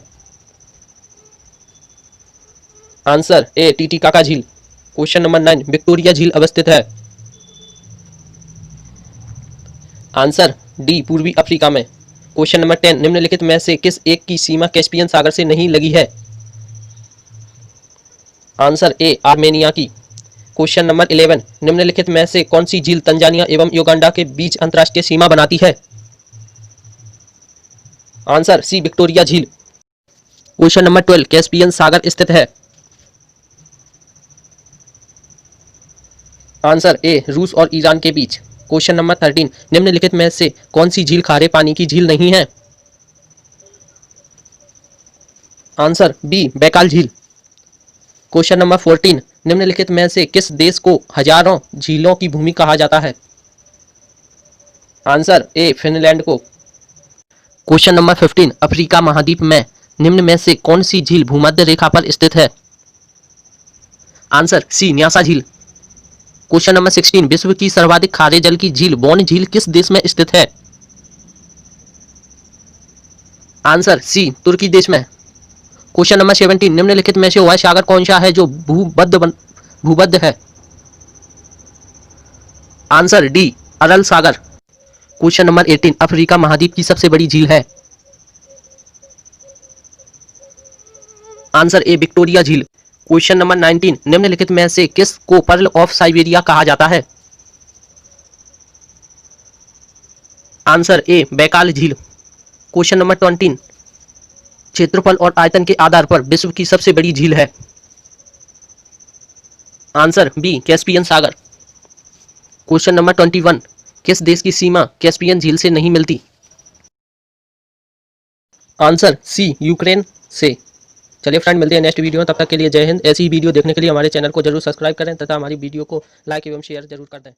आंसर ए टीटीकाका झील। क्वेश्चन नंबर 9 विक्टोरिया झील अवस्थित है। आंसर डी पूर्वी अफ्रीका में। क्वेश्चन नंबर 10 निम्नलिखित में से किस एक की सीमा कैस्पियन सागर से नहीं लगी है। आंसर ए आर्मेनिया की। क्वेश्चन नंबर 11 निम्नलिखित में से कौन सी झील तंजानिया एवं युगांडा के बीच अंतरराष्ट्रीय सीमा बनाती है। आंसर सी विक्टोरिया झील। क्वेश्चन नंबर 12 कैस्पियन सागर स्थित है। आंसर ए रूस और ईरान के बीच। क्वेश्चन नंबर 13 निम्नलिखित में से कौन सी झील खारे पानी की झील नहीं है। आंसर बी बैकाल झील। क्वेश्चन नंबर 14 निम्नलिखित में से किस देश को हजारों झीलों की भूमि कहा जाता है। आंसर ए फिनलैंड को। क्वेश्चन नंबर 15 अफ्रीका महाद्वीप में निम्न में से कौन सी झील भूमध्य रेखा पर स्थित है। आंसर सी न्यासा झील। क्वेश्चन नंबर 16 विश्व की सर्वाधिक खारे जल की झील बॉन झील किस देश में स्थित है। आंसर सी तुर्की देश में। क्वेश्चन नंबर 17 निम्नलिखित में से वह सागर कौन सा है जो भूबद्ध है। आंसर डी अरल सागर। क्वेश्चन नंबर 18 अफ्रीका महाद्वीप की सबसे बड़ी झील है। आंसर ए विक्टोरिया झील। क्वेश्चन नंबर 19 निम्नलिखित में से किस को पर्ल ऑफ साइबेरिया कहा जाता है। आंसर ए बैकाल झील। क्वेश्चन नंबर 20 क्षेत्रफल और आयतन के आधार पर विश्व की सबसे बड़ी झील है। आंसर बी कैस्पियन सागर। क्वेश्चन नंबर 21 किस देश की सीमा कैस्पियन झील से नहीं मिलती। आंसर सी यूक्रेन से। चलिए फ्रेंड मिलते हैं नेक्स्ट वीडियो में, तब तक के लिए जय हिंद। ऐसी ही वीडियो देखने के लिए हमारे चैनल को जरूर सब्सक्राइब करें तथा हमारी वीडियो को लाइक एवं शेयर जरूर कर दें।